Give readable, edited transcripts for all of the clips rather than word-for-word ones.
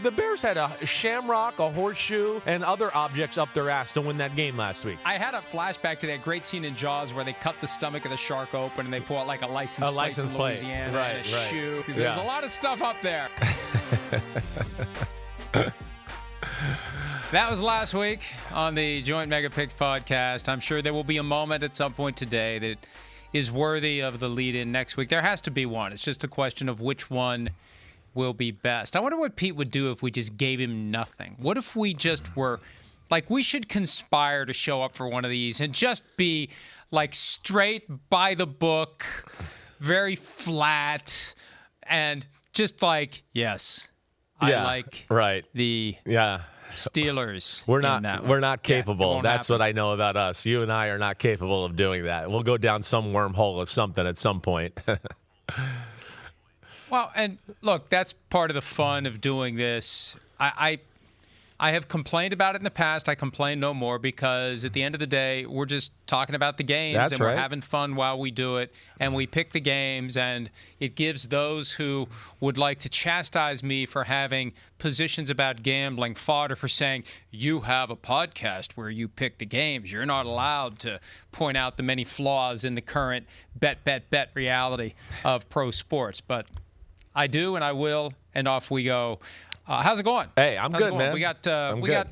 the Bears had a shamrock, a horseshoe, and other objects up their ass to win that game last week. I had a flashback to that great scene in Jaws where they cut the stomach of the shark open and they pull out like a license plate from Louisiana and a shoe. There's a lot of stuff up there. That was last week on the Joint Mega Picks podcast. I'm sure there will be a moment at some point today that is worthy of the lead-in next week. There has to be one. It's just a question of which one will be best. I wonder what Pete would do if we just gave him nothing. What if we just were, like, we should conspire to show up for one of these and just be, like, straight by the book, very flat, and just like, yes, I like the Steelers. We're not capable. That's what I know about us. You and I are not capable of doing that. We'll go down some wormhole of something at some point. Well, and look, that's part of the fun of doing this. I have complained about it in the past. I complain no more because at the end of the day, we're just talking about the games and we're having fun while we do it. And we pick the games, and it gives those who would like to chastise me for having positions about gambling fodder for saying, you have a podcast where you pick the games. You're not allowed to point out the many flaws in the current bet reality of pro sports. But I do, and I will, and off we go. How's it going? Hey, I'm good, man. We got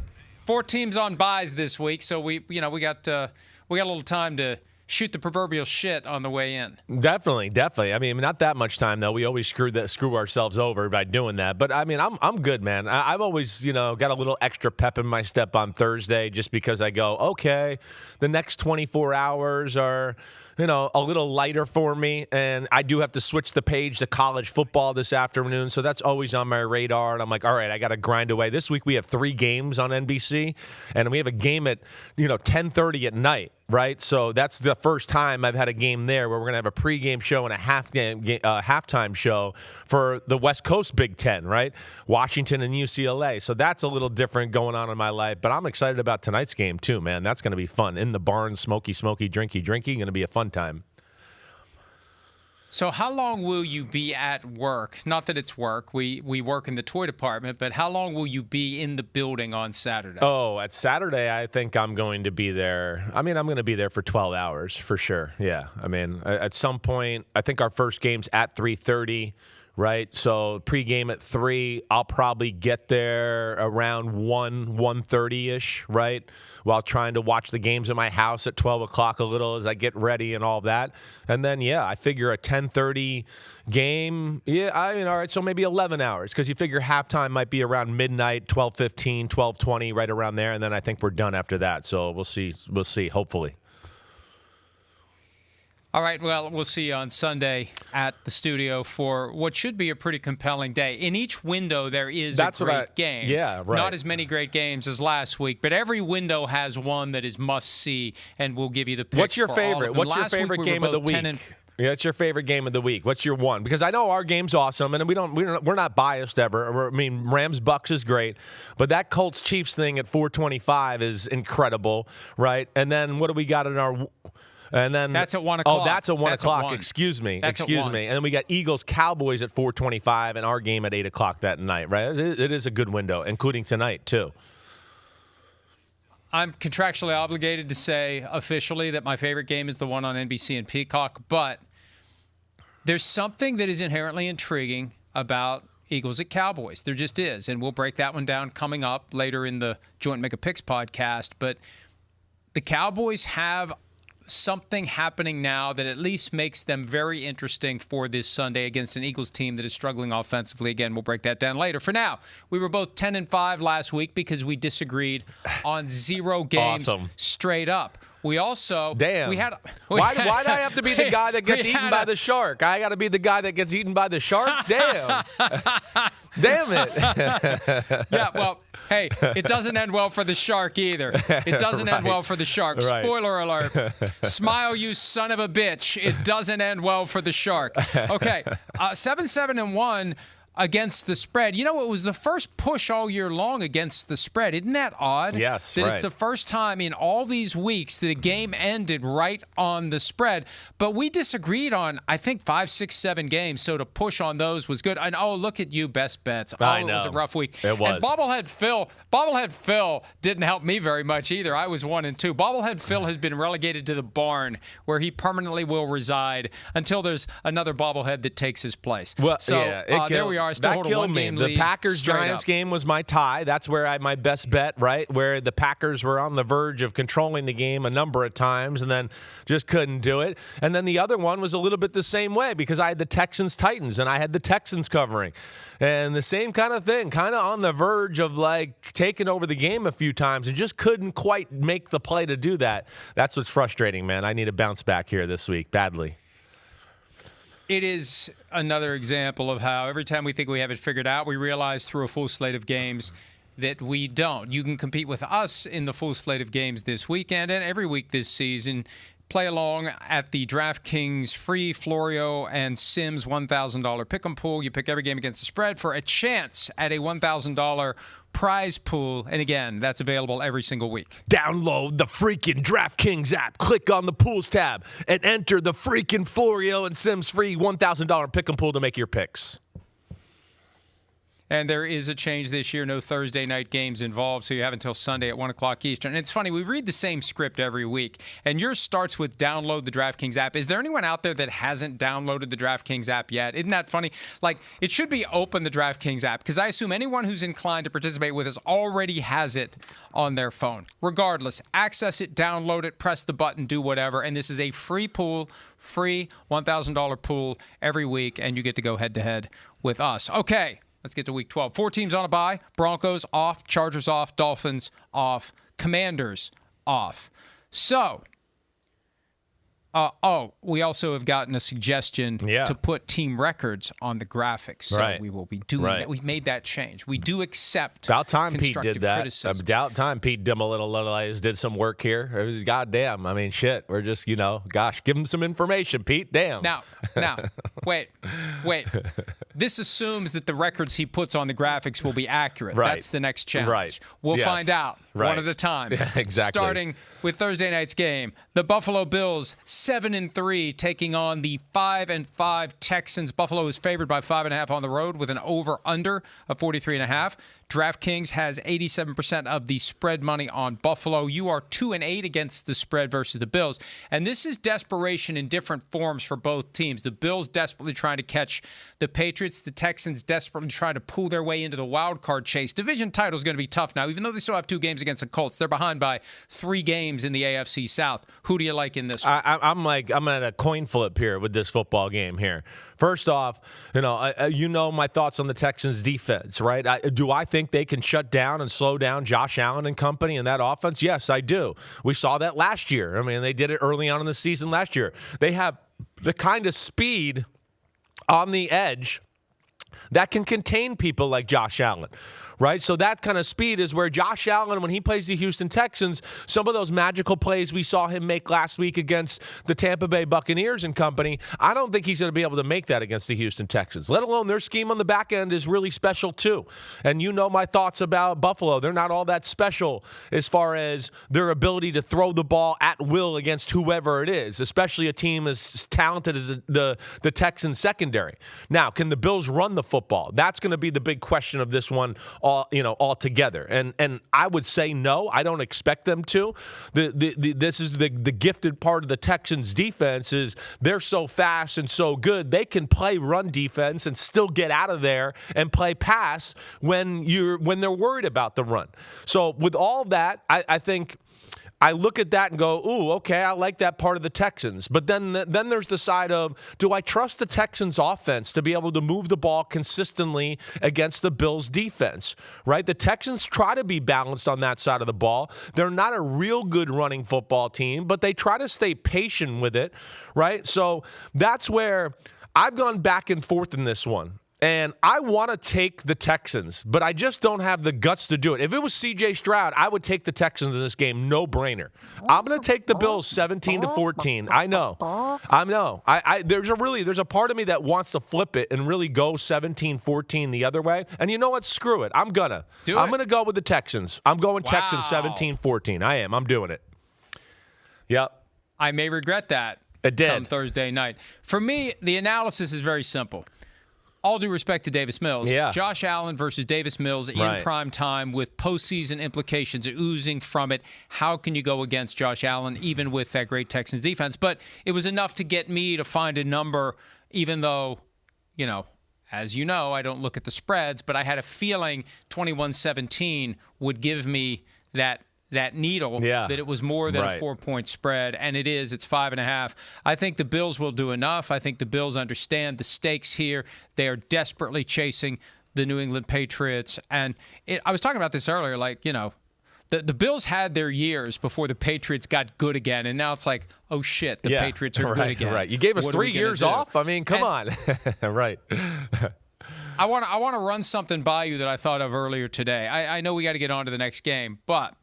4 teams on byes this week, so we got a little time to shoot the proverbial shit on the way in. Definitely. I mean, not that much time though. We always screw ourselves over by doing that. But I mean, I'm good, man. I've always, got a little extra pep in my step on Thursday just because I go, okay, the next 24 hours are a little lighter for me, and I do have to switch the page to college football this afternoon, so that's always on my radar, and I'm like, all right, I got to grind away. This week we have 3 games on NBC, and we have a game at 10:30 at night, right? So that's the first time I've had a game there where we're going to have a pregame show and a halftime show for the West Coast Big Ten, right? Washington and UCLA. So that's a little different going on in my life, but I'm excited about tonight's game too, man. That's going to be fun. In the barn, smoky, drinky. Going to be a fun time. So how long will you be at work? Not that it's work. We work in the toy department, but how long will you be in the building on Saturday? Oh, at Saturday, I think I'm going to be there. I mean, I'm going to be there for 12 hours for sure. Yeah. I mean, at some point, I think our first game's at 3:30. Right, so pregame at 3. I'll probably get there around 1:30-ish, right, while trying to watch the games in my house at 12 o'clock a little as I get ready and all that. And then, I figure a 10:30 game, all right, so maybe 11 hours because you figure halftime might be around midnight, 12:15, 12:20, right around there, and then I think we're done after that. So we'll see, hopefully. All right, well, we'll see you on Sunday at the studio for what should be a pretty compelling day. In each window, there is a great game. Yeah, right. Not as many great games as last week, but every window has one that is must-see, and we'll give you the picks. What's your favorite? What's your favorite game of the week? Yeah, it's your favorite game of the week. What's your one? Because I know our game's awesome, and we're not biased ever. Rams Bucks is great, but that Colts Chiefs thing at 4:25 is incredible, right? And then what do we got in our? And then that's at 1 o'clock. Oh, that's at 1 o'clock. Excuse me. And then we got Eagles Cowboys at 4:25, and our game at 8 o'clock that night. Right? It is a good window, including tonight too. I'm contractually obligated to say officially that my favorite game is the one on NBC and Peacock, but there's something that is inherently intriguing about Eagles at Cowboys. There just is, and we'll break that one down coming up later in the Joint Mega Picks podcast. But the Cowboys have something happening now that at least makes them very interesting for this Sunday against an Eagles team that is struggling offensively. Again, we'll break that down later. For now, we were both 10-5 last week because we disagreed on 0 games straight up. We also why do I have to be the guy that gets eaten by the shark? I got to be the guy that gets eaten by the shark? Damn. Damn it. Yeah, well, hey, it doesn't end well for the shark either. It doesn't end well for the shark. Right. Spoiler alert. Smile, you son of a bitch. It doesn't end well for the shark. Okay, 7-7-1. against the spread. You know, it was the first push all year long against the spread. Isn't that odd? Yes, that right. It's the first time in all these weeks that the game ended right on the spread. But we disagreed on, I think, 5, 6, 7 games, so to push on those was good. And, look at you, best bets. I know. It was a rough week. It was. And Bobblehead Phil didn't help me very much either. I was 1 and 2. Bobblehead Phil has been relegated to the barn where he permanently will reside until there's another bobblehead that takes his place. Well, so yeah, there we are. I still that hold a killed me. one-game The lead. Packers-Giants game was my tie. That's where I had my best bet, right? Where the Packers were on the verge of controlling the game a number of times and then just couldn't do it. And then the other one was a little bit the same way because I had the Texans-Titans and I had the Texans covering. And the same kind of thing, kind of on the verge of like taking over the game a few times and just couldn't quite make the play to do that. That's what's frustrating, man. I need a bounce back here this week badly. It is another example of how every time we think we have it figured out, we realize through a full slate of games that we don't. You can compete with us in the full slate of games this weekend and every week this season. Play along at the DraftKings free Florio and Sims $1,000 pick'em pool. You pick every game against the spread for a chance at a $1,000 prize pool. And again, that's available every single week. Download the freaking DraftKings app. Click on the pools tab and enter the freaking Florio and Sims free $1,000 pick'em pool to make your picks. And there is a change this year. No Thursday night games involved, so you have until Sunday at 1 o'clock Eastern. And it's funny, we read the same script every week, and yours starts with download the DraftKings app. Is there anyone out there that hasn't downloaded the DraftKings app yet? Isn't that funny? Like, it should be open, the DraftKings app, because I assume anyone who's inclined to participate with us already has it on their phone. Regardless, access it, download it, press the button, do whatever. And this is a free pool, free $1,000 pool every week, and you get to go head-to-head with us. Okay. Let's get to week 12. 4 teams on a bye. Broncos off, Chargers off, Dolphins off, Commanders off. So, we also have gotten a suggestion to put team records on the graphics. So we will be doing that. We've made that change. We do accept about time Pete did that. Criticism. About time Pete did some work here. It was goddamn. I mean, shit. We're just, gosh, give him some information, Pete. Damn. Now, wait. This assumes that the records he puts on the graphics will be accurate. Right. That's the next challenge. Right. We'll find out one at a time. Yeah, exactly. Starting with Thursday night's game. The Buffalo Bills, 7-3, taking on the 5-5 Texans. Buffalo is favored by 5.5 on the road with an over-under of 43.5. DraftKings has 87% of the spread money on Buffalo. You are 2-8 against the spread versus the Bills. And this is desperation in different forms for both teams. The Bills desperately trying to catch the Patriots. The Texans desperately trying to pull their way into the wild card chase. Division title is going to be tough now. Even though they still have 2 games against the Colts, they're behind by 3 games in the AFC South. Who do you like in this one? I'm at a coin flip here with this football game here. First off, my thoughts on the Texans defense, right? Do I think they can shut down and slow down Josh Allen and company in that offense? Yes, I do. We saw that last year. I mean, they did it early on in the season last year. They have the kind of speed on the edge that can contain people like Josh Allen, right? So that kind of speed is where Josh Allen, when he plays the Houston Texans, some of those magical plays we saw him make last week against the Tampa Bay Buccaneers and company, I don't think he's going to be able to make that against the Houston Texans, let alone their scheme on the back end is really special too. And you know my thoughts about Buffalo. They're not all that special as far as their ability to throw the ball at will against whoever it is, especially a team as talented as the Texans secondary. Now, can the Bills run the football? That's going to be the big question of this one altogether. And I would say no, I don't expect them to. This is the gifted part of the Texans defense is they're so fast and so good, they can play run defense and still get out of there and play pass when they're worried about the run. So with all that, I think I look at that and go, ooh, okay, I like that part of the Texans. But then there's the side of, do I trust the Texans offense to be able to move the ball consistently against the Bills defense, right? The Texans try to be balanced on that side of the ball. They're not a real good running football team, but they try to stay patient with it, right? So that's where I've gone back and forth in this one. And I want to take the Texans, but I just don't have the guts to do it. If it was C.J. Stroud, I would take the Texans in this game, no brainer. I'm going to take the Bills 17-14. I know. There's a part of me that wants to flip it and really go 17-14 the other way. And you know what? Screw it. I'm going to go with the Texans. I'm going Texans 17-14. I am. I'm doing it. Yep. I may regret that. It did. Come Thursday night. For me, the analysis is very simple. All due respect to Davis Mills. Yeah. Josh Allen versus Davis Mills in prime time with postseason implications oozing from it. How can you go against Josh Allen, even with that great Texans defense? But it was enough to get me to find a number, even though, as you know, I don't look at the spreads, but I had a feeling 21-17 would give me that needle, that it was more than a 4-point spread, and it is. It's 5.5. I think the Bills will do enough. I think the Bills understand the stakes here. They are desperately chasing the New England Patriots, and I was talking about this earlier, the Bills had their years before the Patriots got good again, and now it's like, oh shit, the Patriots are good again. Right. You gave us 3 years off? I mean, come on. Right. I want to run something by you that I thought of earlier today. I know we got to get on to the next game, but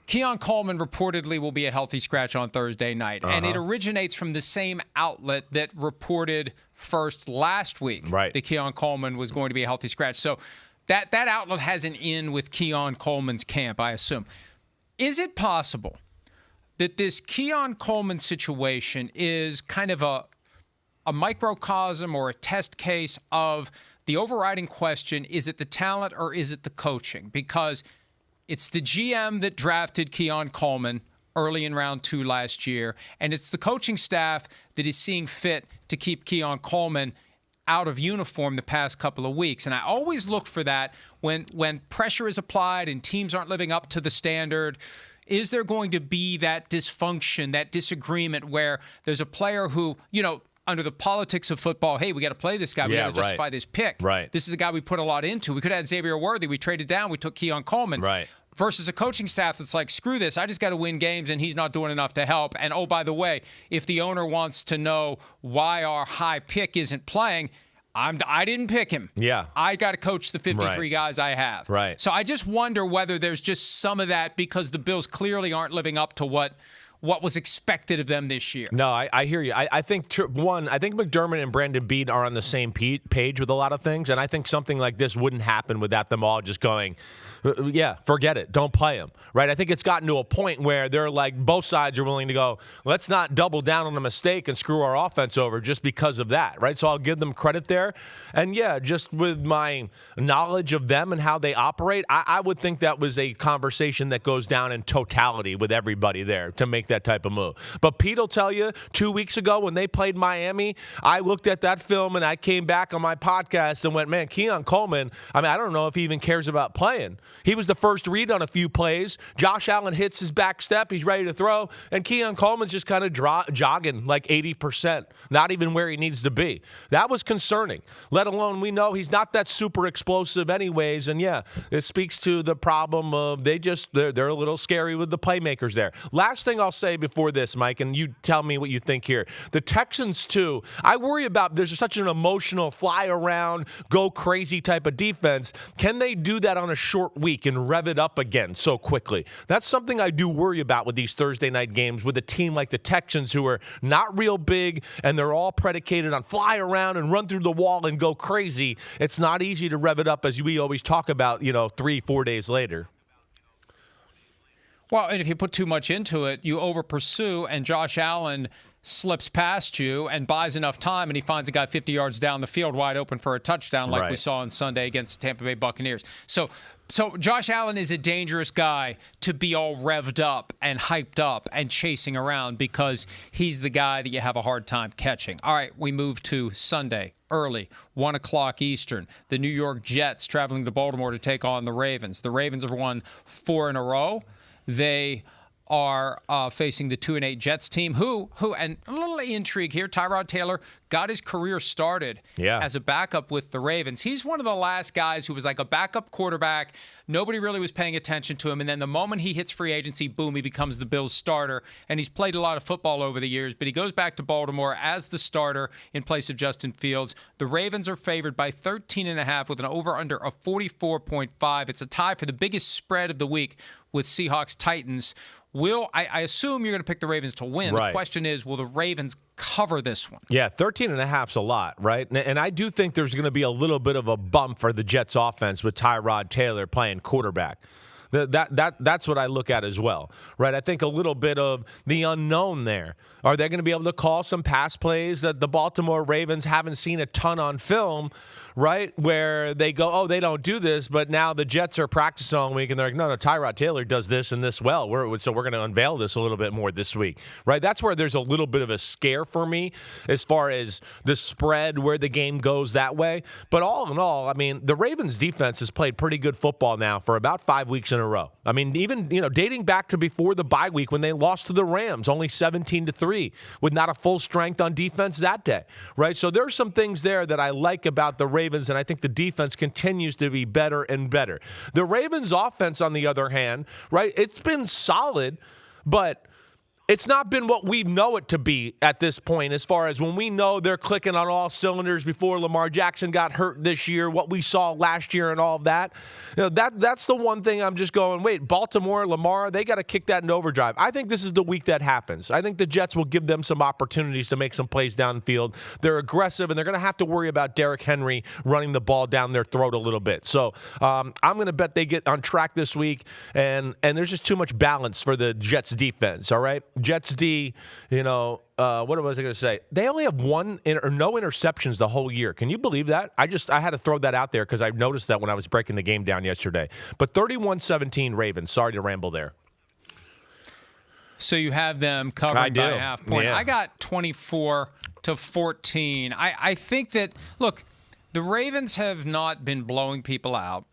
Keon Coleman reportedly will be a healthy scratch on Thursday night, and it originates from the same outlet that reported first last week that Keon Coleman was going to be a healthy scratch. So that outlet has an in with Keon Coleman's camp, I assume. Is it possible that this Keon Coleman situation is kind of a microcosm or a test case of the overriding question, is it the talent or is it the coaching? Because it's the GM that drafted Keon Coleman early in round 2 last year, and it's the coaching staff that is seeing fit to keep Keon Coleman out of uniform the past couple of weeks. And I always look for that when pressure is applied and teams aren't living up to the standard. Is there going to be that dysfunction, that disagreement where there's a player who, under the politics of football, hey, we got to play this guy. We got to justify this pick. Right. This is a guy we put a lot into. We could have had Xavier Worthy. We traded down. We took Keon Coleman. Right. Versus a coaching staff that's like, screw this. I just got to win games, and he's not doing enough to help. And, oh, by the way, if the owner wants to know why our high pick isn't playing, I didn't pick him. Yeah. I got to coach the 53 guys I have. Right. So I just wonder whether there's just some of that because the Bills clearly aren't living up to what was expected of them this year. No, I hear you. I think McDermott and Brandon Beane are on the same page with a lot of things, and I think something like this wouldn't happen without them all just going, forget it. Don't play him, right? I think it's gotten to a point where they're like, both sides are willing to go, let's not double down on a mistake and screw our offense over just because of that, right? So I'll give them credit there. And, just with my knowledge of them and how they operate, I would think that was a conversation that goes down in totality with everybody there to make that type of move. But Pete will tell you 2 weeks ago when they played Miami, I looked at that film and I came back on my podcast and went, man, Keon Coleman, I don't know if he even cares about playing. He was the first read on a few plays. Josh Allen hits his back step. He's ready to throw. And Keon Coleman's just kind of jogging like 80%, not even where he needs to be. That was concerning, let alone we know he's not that super explosive anyways. And, it speaks to the problem of they're a little scary with the playmakers there. Last thing I'll say before this, Mike, and you tell me what you think here. The Texans, too, I worry about there's such an emotional fly around, go crazy type of defense. Can they do that on a short week and rev it up again so quickly? That's something I do worry about with these Thursday night games with a team like the Texans who are not real big and they're all predicated on fly around and run through the wall and go crazy. It's not easy to rev it up as we always talk about, 3-4 days later. Well, and if you put too much into it, you over-pursue, and Josh Allen slips past you and buys enough time, and he finds a guy 50 yards down the field wide open for a touchdown like we saw on Sunday against the Tampa Bay Buccaneers. So Josh Allen is a dangerous guy to be all revved up and hyped up and chasing around because he's the guy that you have a hard time catching. All right, we move to Sunday, early, 1 o'clock Eastern. The New York Jets traveling to Baltimore to take on the Ravens. The Ravens have won 4 in a row. They are facing the 2-8 Jets team, who, and a little intrigue here, Tyrod Taylor got his career started as a backup with the Ravens. He's one of the last guys who was like a backup quarterback. Nobody really was paying attention to him. And then the moment he hits free agency, boom, he becomes the Bills starter. And he's played a lot of football over the years, but he goes back to Baltimore as the starter in place of Justin Fields. The Ravens are favored by 13.5 with an over-under of 44.5. It's a tie for the biggest spread of the week with Seahawks-Titans. I assume you're going to pick the Ravens to win. Right. The question is, will the Ravens cover this one? Yeah, 13.5's a lot, right? And I do think there's going to be a little bit of a bump for the Jets offense with Tyrod Taylor playing quarterback. That's what I look at as well, right? I think a little bit of the unknown there. Are they going to be able to call some pass plays that the Baltimore Ravens haven't seen a ton on film, right? Where they go, oh, they don't do this, but now the Jets are practicing all week, and they're like, no, Tyrod Taylor does this and this well. So we're going to unveil this a little bit more this week, right? That's where there's a little bit of a scare for me as far as the spread, where the game goes that way. But all in all, I mean, the Ravens defense has played pretty good football now for about 5 weeks in a row. I mean, even, dating back to before the bye week when they lost to the Rams, only 17-3, with not a full strength on defense that day, right? So there's some things there that I like about the Ravens, and I think the defense continues to be better and better. The Ravens offense, on the other hand, right, it's been solid, but it's not been what we know it to be at this point, as far as when we know they're clicking on all cylinders before Lamar Jackson got hurt this year, what we saw last year and all of that. That's the one thing I'm just going, wait, Baltimore, Lamar, they got to kick that in overdrive. I think this is the week that happens. I think the Jets will give them some opportunities to make some plays downfield. They're aggressive, and they're going to have to worry about Derrick Henry running the ball down their throat a little bit. So I'm going to bet they get on track this week, and there's just too much balance for the Jets defense, all right? Jets D, what was I going to say? They only have no interceptions the whole year. Can you believe that? I had to throw that out there because I noticed that when I was breaking the game down yesterday. But 31-17 Ravens. Sorry to ramble there. So you have them covered by a half point. Yeah. I got 24-14. I think that, look, the Ravens have not been blowing people out.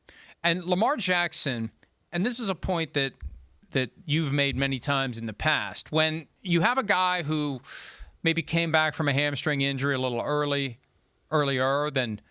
And Lamar Jackson, and this is a point that you've made many times in the past. When you have a guy who maybe came back from a hamstring injury a little earlier than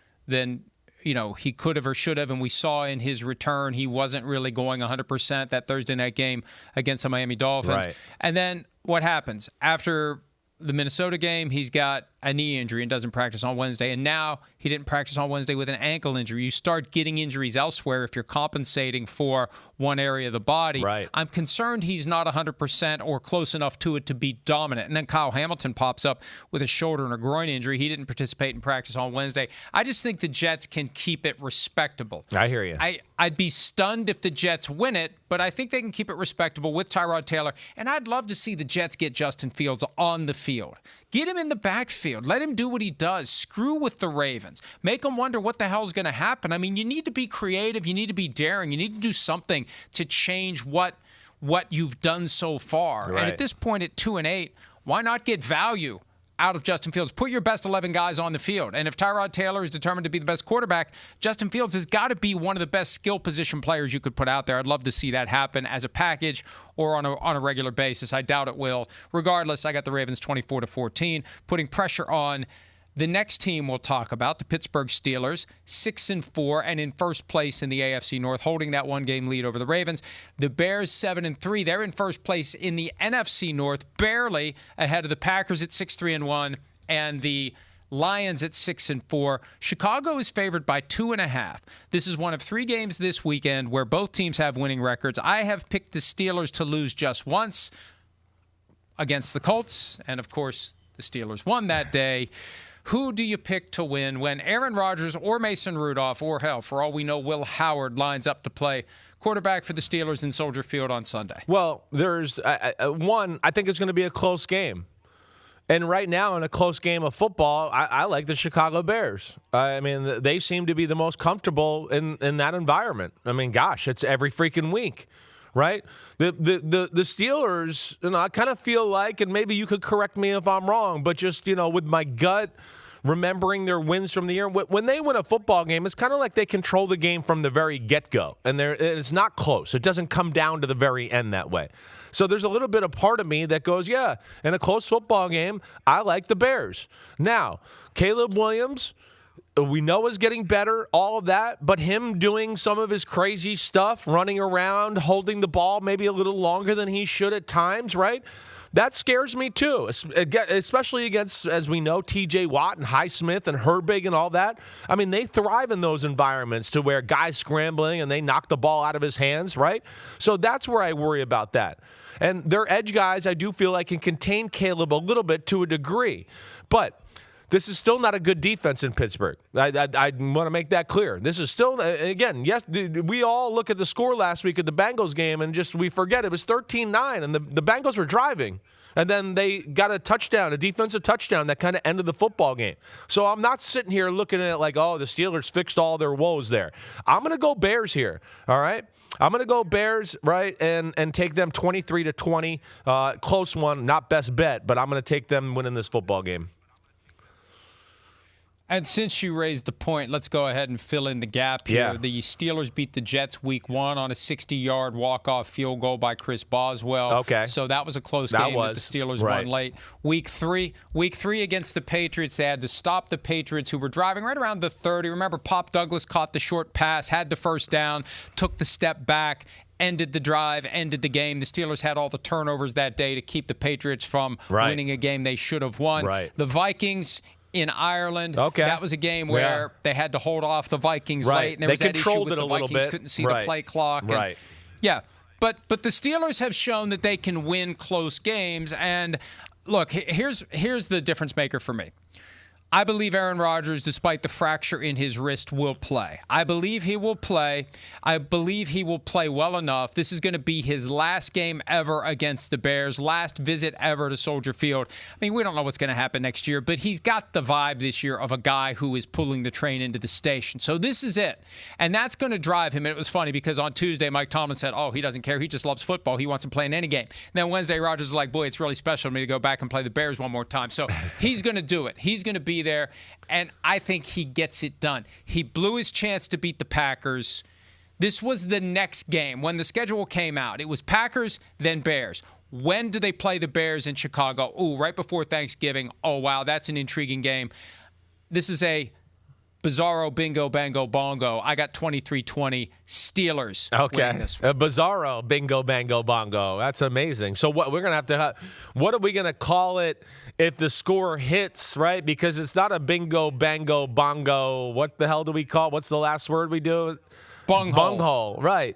he could have or should have, and we saw in his return he wasn't really going 100% that Thursday night game against the Miami Dolphins. Right. And then what happens? After the Minnesota game, he's got a knee injury and doesn't practice on Wednesday. And now he didn't practice on Wednesday with an ankle injury. You start getting injuries elsewhere if you're compensating for one area of the body. Right. I'm concerned he's not 100% or close enough to it to be dominant. And then Kyle Hamilton pops up with a shoulder and a groin injury. He didn't participate in practice on Wednesday. I just think the Jets can keep it respectable. I hear you. I'd be stunned if the Jets win it, but I think they can keep it respectable with Tyrod Taylor. And I'd love to see the Jets get Justin Fields on the field. Get him in the backfield. Let him do what he does. Screw with the Ravens. Make them wonder what the hell's going to happen. I mean, you need to be creative. You need to be daring. You need to do something to change what you've done so far. Right. And at this point at 2-8, why not get value out of Justin Fields? Put your best 11 guys on the field. And if Tyrod Taylor is determined to be the best quarterback, Justin Fields has got to be one of the best skill position players you could put out there. I'd love to see that happen as a package or on a regular basis. I doubt it will. Regardless, I got the Ravens 24-14, putting pressure on the next team we'll talk about, the Pittsburgh Steelers, 6-4 and in first place in the AFC North, holding that one-game lead over the Ravens. The Bears, 7-3. They're in first place in the NFC North, barely ahead of the Packers at 6-3-1 and the Lions at 6-4. Chicago is favored by 2.5. This is one of 3 games this weekend where both teams have winning records. I have picked the Steelers to lose just once against the Colts, and of course, the Steelers won that day. Who do you pick to win when Aaron Rodgers or Mason Rudolph or, hell, for all we know, Will Howard lines up to play quarterback for the Steelers in Soldier Field on Sunday? Well, there's one, I think it's going to be a close game. And right now in a close game of football, I like the Chicago Bears. I mean, they seem to be the most comfortable in that environment. I mean, gosh, it's every freaking week. Right? The Steelers, I kind of feel like, and maybe you could correct me if I'm wrong, but just, with my gut, remembering their wins from the year. When they win a football game, it's kind of like they control the game from the very get-go, and it's not close. It doesn't come down to the very end that way. So there's a little bit of part of me that goes, yeah, in a close football game, I like the Bears. Now, Caleb Williams, we know is getting better, all of that, but him doing some of his crazy stuff, running around, holding the ball maybe a little longer than he should at times, right? That scares me too, especially against, as we know, T.J. Watt and Highsmith and Herbig and all that. I mean, they thrive in those environments to where guys scrambling and they knock the ball out of his hands, right? So that's where I worry about that. And their edge guys, I do feel like, can contain Caleb a little bit to a degree. But this is still not a good defense in Pittsburgh. I want to make that clear. This is still, again, yes, we all look at the score last week at the Bengals game and just we forget it was 13-9, and the Bengals were driving. And then they got a touchdown, a defensive touchdown that kind of ended the football game. So I'm not sitting here looking at it like, oh, the Steelers fixed all their woes there. I'm going to go Bears here, all right? I'm going to go Bears, right, and take them 23-20. Close one, not best bet, but I'm going to take them winning this football game. And since you raised the point, let's go ahead and fill in the gap here. Yeah. The Steelers beat the Jets week 1 on a 60-yard walk-off field goal by Chris Boswell. Okay. So that was a close game that the Steelers won late. Week 3 against the Patriots, they had to stop the Patriots, who were driving right around the 30. Remember, Pop Douglas caught the short pass, had the first down, took the step back, ended the drive, ended the game. The Steelers had all the turnovers that day to keep the Patriots from winning a game they should have won. Right. The Vikings in Ireland, that was a game where they had to hold off the Vikings late, and there was that issue with the Vikings couldn't see the play clock. And, but the Steelers have shown that they can win close games. And look, here's the difference maker for me. I believe Aaron Rodgers, despite the fracture in his wrist, will play. I believe he will play. I believe he will play well enough. This is going to be his last game ever against the Bears, last visit ever to Soldier Field. I mean, we don't know what's going to happen next year, but he's got the vibe this year of a guy who is pulling the train into the station. So this is it. And that's going to drive him. And it was funny because on Tuesday, Mike Tomlin said, he doesn't care. He just loves football. He wants to play in any game. And then Wednesday, Rodgers was like, boy, it's really special to me to go back and play the Bears one more time. So he's going to do it. He's going to be there, and I think he gets it done. He blew his chance to beat the Packers. This was the next game. When the schedule came out, it was Packers, then Bears. When do they play the Bears in Chicago? Right before Thanksgiving. Oh, wow, that's an intriguing game. This is a bizarro bingo bango bongo. I got 23-20 Steelers. Okay. A bizarro bingo bango bongo. That's amazing. So what we're going to what are we going to call it if the score hits, right? Because it's not a bingo bango bongo. What the hell do we call? What's the last word we do? Bunghole, right?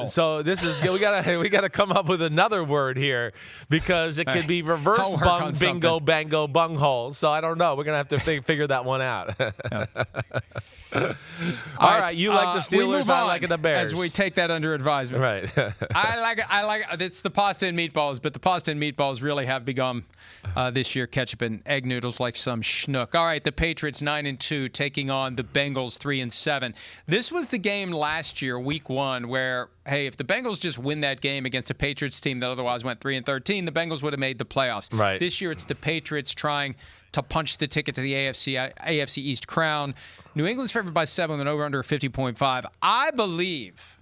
So this is we gotta come up with another word here because it could be reverse bingo bango bunghole. So I don't know. We're gonna have to figure that one out. All right, you like the Steelers, I like the Bears. As we take that under advisement, right? I like it's the pasta and meatballs, but the pasta and meatballs really have begun this year. Ketchup and egg noodles like some schnook. All right, the Patriots 9-2 taking on the Bengals 3-7. This was the game last year, week 1, where, hey, if the Bengals just win that game against a Patriots team that otherwise went 3-13, the Bengals would have made the playoffs. Right. This year, it's the Patriots trying to punch the ticket to the AFC East crown. New England's favored by 7 with an over-under of 50.5. I believe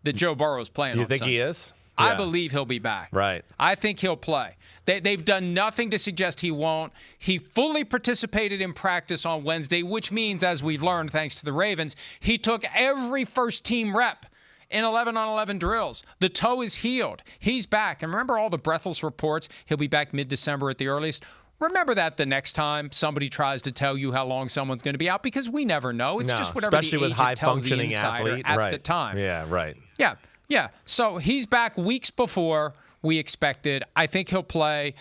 that Joe Burrow is playing on Sunday. You think he is? I believe he'll be back. Right. I think he'll play. They've done nothing to suggest he won't. He fully participated in practice on Wednesday, which means, as we've learned thanks to the Ravens, he took every first-team rep in 11-on-11 drills. The toe is healed. He's back. And remember all the breathless reports? He'll be back mid-December at the earliest. Remember that the next time somebody tries to tell you how long someone's going to be out, because we never know. It's just whatever the agent tells the insider at the time. Yeah, right. Yeah. So he's back weeks before we expected. I think he'll play.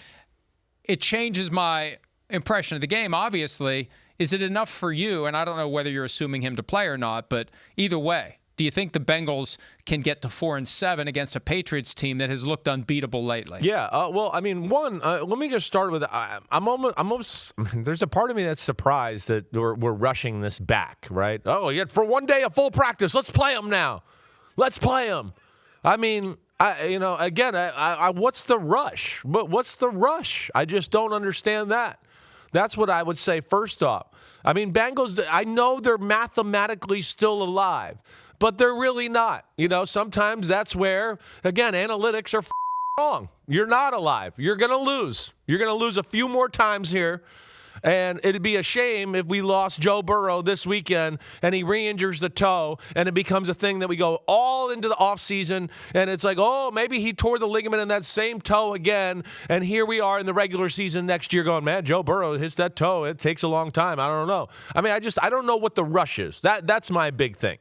It changes my impression of the game, obviously. Is it enough for you? And I don't know whether you're assuming him to play or not, but either way, do you think the Bengals can get to 4-7 against a Patriots team that has looked unbeatable lately? Yeah. Well, I mean, let me just start with I'm almost. There's a part of me that's surprised that we're rushing this back, right? Oh, yeah, for one day of full practice, let's play them now. Let's play them. I mean, what's the rush? What's the rush? I just don't understand that. That's what I would say first off. I mean, Bengals, I know they're mathematically still alive, but they're really not. Sometimes that's where, again, analytics are wrong. You're not alive. You're going to lose. You're going to lose a few more times here. And it'd be a shame if we lost Joe Burrow this weekend and he re-injures the toe and it becomes a thing that we go all into the offseason and it's like, oh, maybe he tore the ligament in that same toe again. And here we are in the regular season next year going, man, Joe Burrow hits that toe. It takes a long time. I don't know. I mean, I don't know what the rush is. That's my big thing.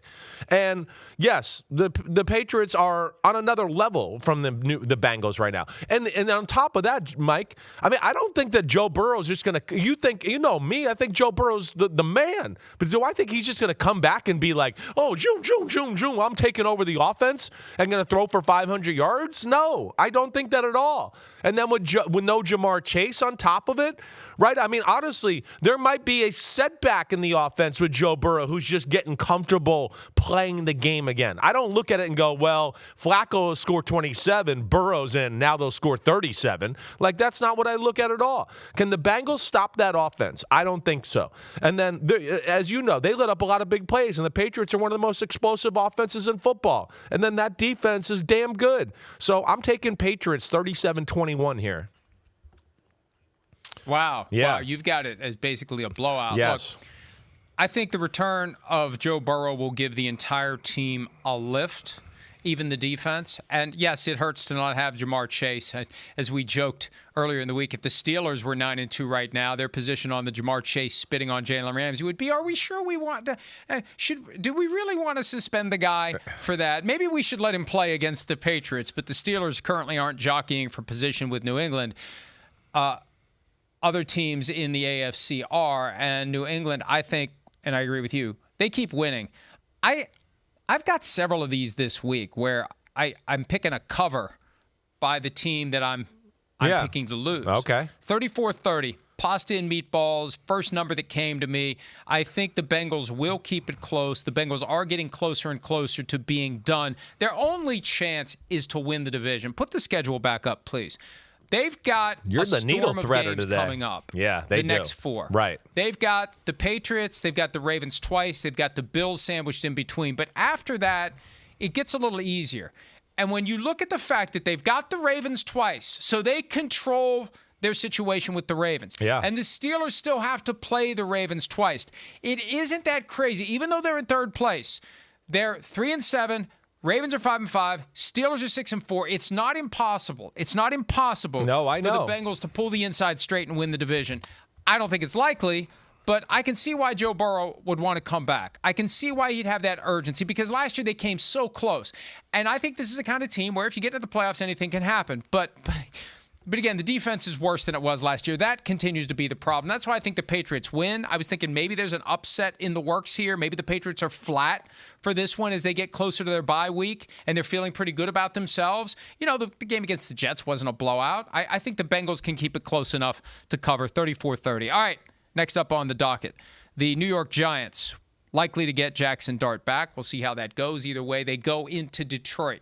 And yes, the Patriots are on another level from the Bengals right now. And on top of that, Mike, I mean, I don't think that Joe Burrow is just going to, you know me, I think Joe Burrow's the man. But do I think he's just going to come back and be like, oh, zoom, I'm taking over the offense and going to throw for 500 yards? No, I don't think that at all. And then with no Jamar Chase on top of it, right? I mean, honestly, there might be a setback in the offense with Joe Burrow, who's just getting comfortable playing the game again. I don't look at it and go, well, Flacco will score 27, Burrow's in, now they'll score 37. Like, that's not what I look at all. Can the Bengals stop that offense? I don't think so. And then, as you know, they let up a lot of big plays, and the Patriots are one of the most explosive offenses in football. And then that defense is damn good. So I'm taking Patriots 37-21 here. Wow. Yeah. Wow. You've got it as basically a blowout. Yes. Look, I think the return of Joe Burrow will give the entire team a lift, even the defense. And yes, it hurts to not have Jamar Chase. As we joked earlier in the week, if the Steelers were 9-2 right now, their position on the Jamar Chase spitting on Jalen Ramsey would be, are we sure we want to, do we really want to suspend the guy for that? Maybe we should let him play against the Patriots, but the Steelers currently aren't jockeying for position with New England. Other teams in the AFC are, and New England, I think, and I agree with you, they keep winning. I've got several of these this week where I'm picking a cover by the team that I'm picking to lose. Okay. 34-30, pasta and meatballs, first number that came to me. I think the Bengals will keep it close. The Bengals are getting closer and closer to being done. Their only chance is to win the division. Put the schedule back up, please. They've got a storm of games coming up. Yeah, they do. The next four. Right. They've got the Patriots. They've got the Ravens twice. They've got the Bills sandwiched in between. But after that, it gets a little easier. And when you look at the fact that they've got the Ravens twice, so they control their situation with the Ravens. Yeah. And the Steelers still have to play the Ravens twice. It isn't that crazy. Even though they're in third place, they're 3-7. Ravens are 5-5. Steelers are 6-4. It's not impossible. It's not impossible No, I know. for the Bengals to pull the inside straight and win the division. I don't think it's likely, but I can see why Joe Burrow would want to come back. I can see why he'd have that urgency because last year they came so close. And I think this is the kind of team where if you get to the playoffs, anything can happen. But again, the defense is worse than it was last year. That continues to be the problem. That's why I think the Patriots win. I was thinking maybe there's an upset in the works here. Maybe the Patriots are flat for this one as they get closer to their bye week and they're feeling pretty good about themselves. You know, the game against the Jets wasn't a blowout. I think the Bengals can keep it close enough to cover 34-30. All right, next up on the docket, the New York Giants likely to get Jackson Dart back. We'll see how that goes. Either way, they go into Detroit.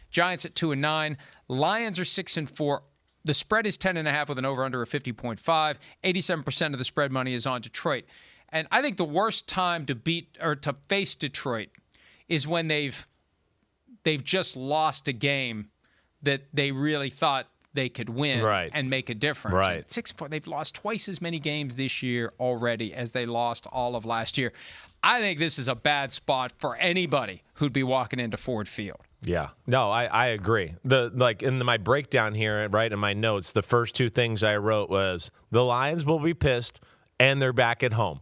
Giants at 2-9. Lions are 6-4. The spread is 10.5 with an over-under of 50.5. 87% of the spread money is on Detroit. And I think the worst time to beat or to face Detroit is when they've just lost a game that they really thought they could win and make a difference. Right. 6-4, they've lost twice as many games this year already as they lost all of last year. I think this is a bad spot for anybody who'd be walking into Ford Field. Yeah. No, I agree. In my breakdown here, right, in my notes, the first two things I wrote was the Lions will be pissed and they're back at home.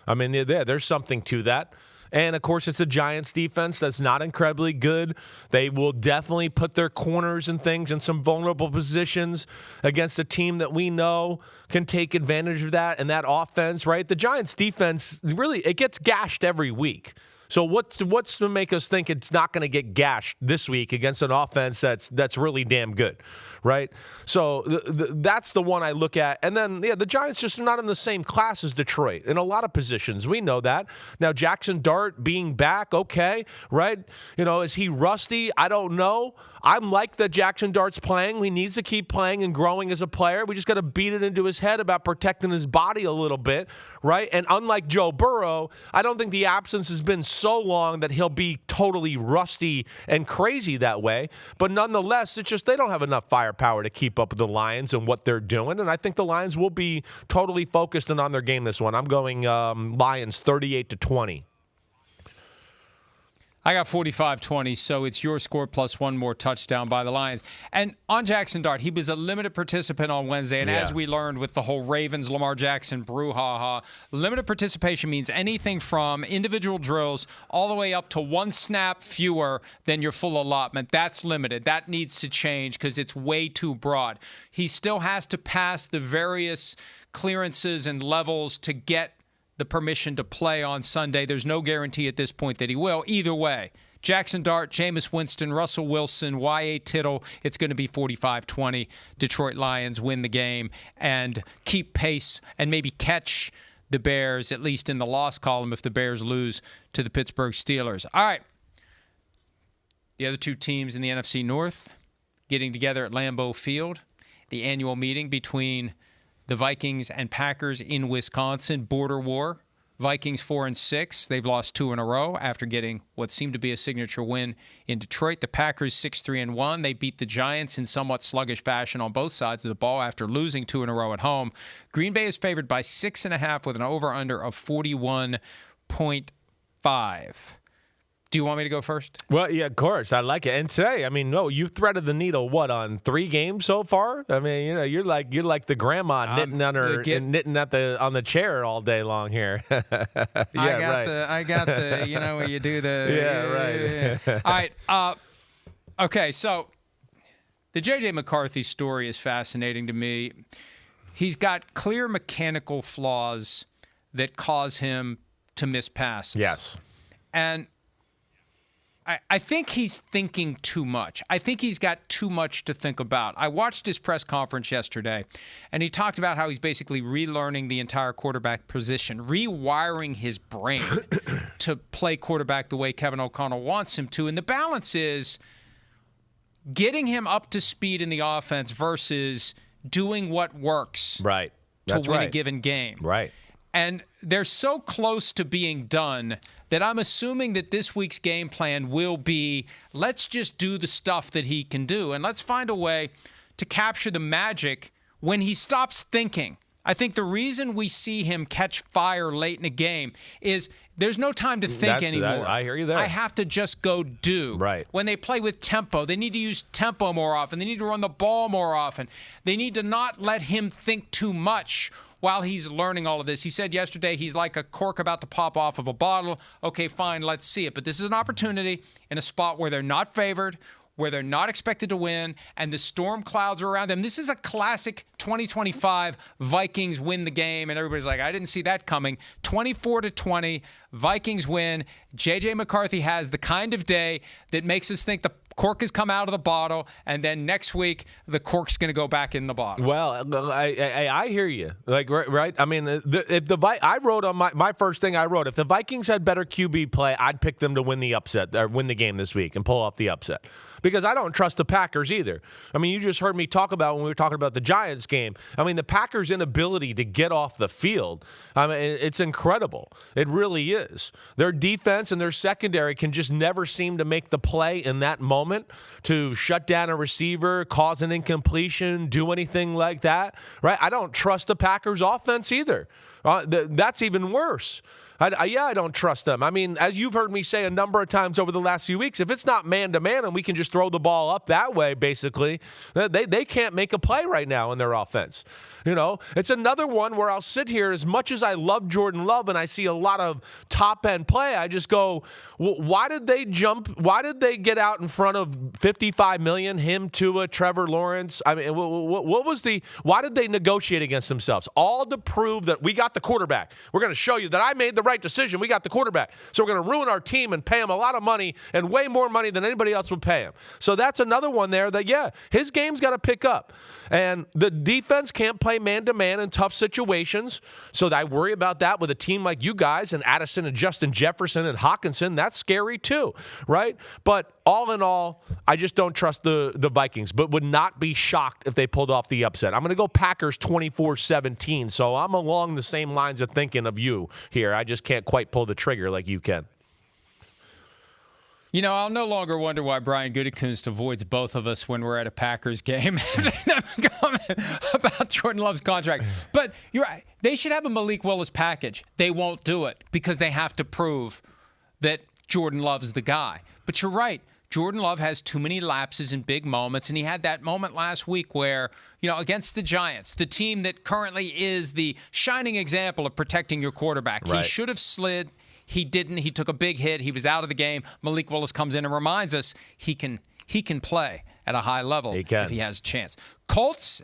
I mean, there's something to that. And, of course, it's a Giants defense that's not incredibly good. They will definitely put their corners and things in some vulnerable positions against a team that we know can take advantage of that and that offense, right? The Giants defense, really, it gets gashed every week. So what's to make us think it's not going to get gashed this week against an offense that's really damn good, right? So that's the one I look at. And then, the Giants just are not in the same class as Detroit in a lot of positions. We know that. Now, Jackson Dart being back, okay, right? Is he rusty? I don't know. I'm like that Jackson Dart's playing. He needs to keep playing and growing as a player. We just got to beat it into his head about protecting his body a little bit, right? And unlike Joe Burrow, I don't think the absence has been so long that he'll be totally rusty and crazy that way. But nonetheless, it's just they don't have enough firepower to keep up with the Lions and what they're doing. And I think the Lions will be totally focused and on their game this one. I'm going Lions 38-20. I got 45-20, so it's your score plus one more touchdown by the Lions. And on Jackson Dart, he was a limited participant on Wednesday, and as we learned with the whole Ravens-Lamar Jackson brouhaha, limited participation means anything from individual drills all the way up to one snap fewer than your full allotment. That's limited. That needs to change because it's way too broad. He still has to pass the various clearances and levels to get the permission to play on Sunday. There's no guarantee at this point that he will. Either way, Jackson Dart, Jameis Winston, Russell Wilson, Y.A. Tittle, it's going to be 45-20. Detroit Lions win the game and keep pace and maybe catch the Bears, at least in the loss column, if the Bears lose to the Pittsburgh Steelers. All right. The other two teams in the NFC North getting together at Lambeau Field. The annual meeting between the Vikings and Packers in Wisconsin, border war. Vikings 4-6. They've lost 2 in a row after getting what seemed to be a signature win in Detroit. The Packers 6-3-1. They beat the Giants in somewhat sluggish fashion on both sides of the ball after losing 2 in a row at home. Green Bay is favored by 6.5 with an over-under of 41.5. Do you want me to go first? Well, yeah, of course. I like it. And today, you've threaded the needle, on 3 games so far? I mean, you're like the grandma knitting on the chair all day long here. I got the where you do the right. All right. Okay, so the J.J. McCarthy story is fascinating to me. He's got clear mechanical flaws that cause him to miss passes. Yes. And I think he's thinking too much. I think he's got too much to think about. I watched his press conference yesterday, and he talked about how he's basically relearning the entire quarterback position, rewiring his brain to play quarterback the way Kevin O'Connell wants him to. And the balance is getting him up to speed in the offense versus doing what works to win a given game. Right. And they're so close to being done that I'm assuming that this week's game plan will be, let's just do the stuff that he can do, and let's find a way to capture the magic when he stops thinking. I think the reason we see him catch fire late in a game is there's no time to think anymore. I hear you there. I have to just go do. Right. When they play with tempo, they need to use tempo more often. They need to run the ball more often. They need to not let him think too much while he's learning all of this. He said yesterday he's like a cork about to pop off of a bottle. Okay, fine, let's see it. But this is an opportunity in a spot where they're not favored, where they're not expected to win, and the storm clouds are around them. This is a classic 2025 Vikings win the game, and everybody's like, I didn't see that coming. 24-20, Vikings win. J.J. McCarthy has the kind of day that makes us think the cork has come out of the bottle, and then next week the cork's going to go back in the bottle. Well, I hear you. Right? I mean, I wrote on my first thing I wrote, if the Vikings had better QB play, I'd pick them to win the upset or win the game this week and pull off the upset. Because I don't trust the Packers either. I mean, you just heard me talk about when we were talking about the Giants game. I mean, the Packers' inability to get off the field, I mean, it's incredible. It really is. Their defense and their secondary can just never seem to make the play in that moment to shut down a receiver, cause an incompletion, do anything like that, right? I don't trust the Packers' offense either. That's even worse. I don't trust them. I mean, as you've heard me say a number of times over the last few weeks, if it's not man-to-man and we can just throw the ball up that way, basically, they can't make a play right now in their offense. It's another one where I'll sit here, as much as I love Jordan Love and I see a lot of top-end play, I just go, why did they jump? Why did they get out in front of $55 million, him, Tua, Trevor Lawrence? I mean, why did they negotiate against themselves? All to prove that we got got the quarterback. We're going to show you that I made the right decision. We got the quarterback. So we're going to ruin our team and pay him a lot of money and way more money than anybody else would pay him. So that's another one there that, yeah, his game's got to pick up. And the defense can't play man-to-man in tough situations. So I worry about that with a team like you guys and Addison and Justin Jefferson and Hawkinson. That's scary too, right? But all in all, I just don't trust the Vikings, but would not be shocked if they pulled off the upset. I'm going to go Packers 24-17, so I'm along the same lines of thinking of you here. I just can't quite pull the trigger like you can. You know, I'll no longer wonder why Brian Gutekunst avoids both of us when we're at a Packers game about Jordan Love's contract. But you're right. They should have a Malik Willis package. They won't do it because they have to prove that Jordan Love's the guy. But you're right. Jordan Love has too many lapses in big moments, and he had that moment last week where, you know, against the Giants, the team that currently is the shining example of protecting your quarterback. Right. He should have slid. He didn't. He took a big hit. He was out of the game. Malik Willis comes in and reminds us he can play at a high level if he has a chance. Colts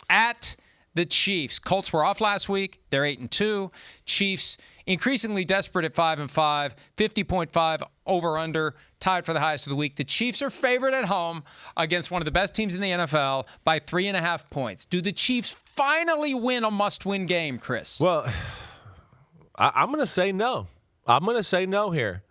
at the Chiefs. Colts were off last week. They're 8-2. Chiefs increasingly desperate at 5-5. 50.5 over/under, tied for the highest of the week. The Chiefs are favored at home against one of the best teams in the NFL by 3.5 points. Do the Chiefs finally win a must-win game, Chris? Well, I'm going to say no. I'm going to say no here.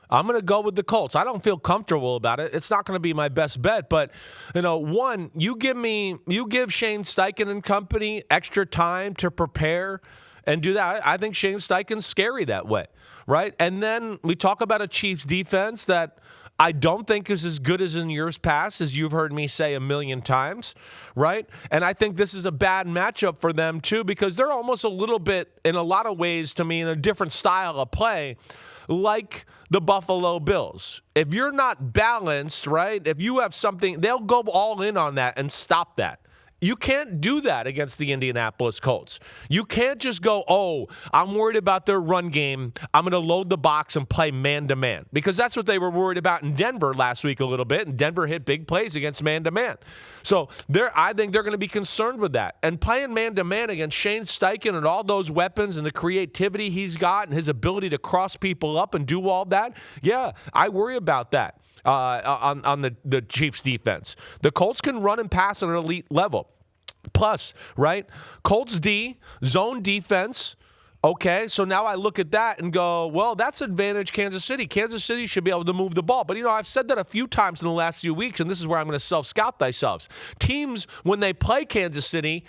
I'm going to go with the Colts. I don't feel comfortable about it. It's not going to be my best bet, but you know, one, you give Shane Steichen and company extra time to prepare and do that. I think Shane Steichen's scary that way, right? And then we talk about a Chiefs defense that I don't think is as good as in years past, as you've heard me say a million times, right? And I think this is a bad matchup for them too, because they're almost a little bit, in a lot of ways to me, in a different style of play, like the Buffalo Bills. If you're not balanced, right, if you have something, they'll go all in on that and stop that. You can't do that against the Indianapolis Colts. You can't just go, oh, I'm worried about their run game. I'm going to load the box and play man-to-man. Because that's what they were worried about in Denver last week a little bit, and Denver hit big plays against man-to-man. So I think they're going to be concerned with that. And playing man-to-man against Shane Steichen and all those weapons and the creativity he's got and his ability to cross people up and do all that, yeah, I worry about that on the Chiefs' defense. The Colts can run and pass at an elite level. Plus, right, Colts D, zone defense, okay, so now I look at that and go, well, that's advantage Kansas City. Kansas City should be able to move the ball. But, you know, I've said that a few times in the last few weeks, and this is where I'm going to self-scout thyself. Teams, when they play Kansas City,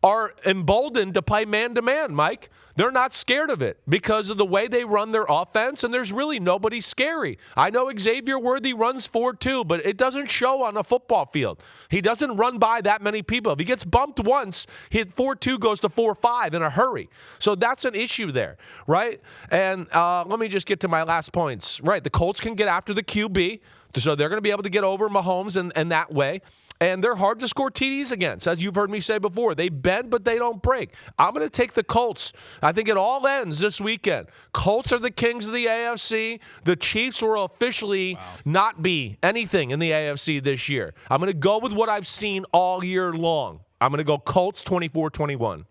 are emboldened to play man-to-man, Mike. They're not scared of it because of the way they run their offense, and there's really nobody scary. I know Xavier Worthy runs 4.2, but it doesn't show on a football field. He doesn't run by that many people. If he gets bumped once, hit 4.2 goes to 4.5 in a hurry. So that's an issue there, right? And let me just get to my last points. Right, the Colts can get after the QB, so they're going to be able to get over Mahomes and that way. And they're hard to score TDs against, as you've heard me say before. They bend, but they don't break. I'm going to take the Colts. I think it all ends this weekend. Colts are the kings of the AFC. The Chiefs will officially not be anything in the AFC this year. I'm going to go with what I've seen all year long. I'm going to go Colts 24-21.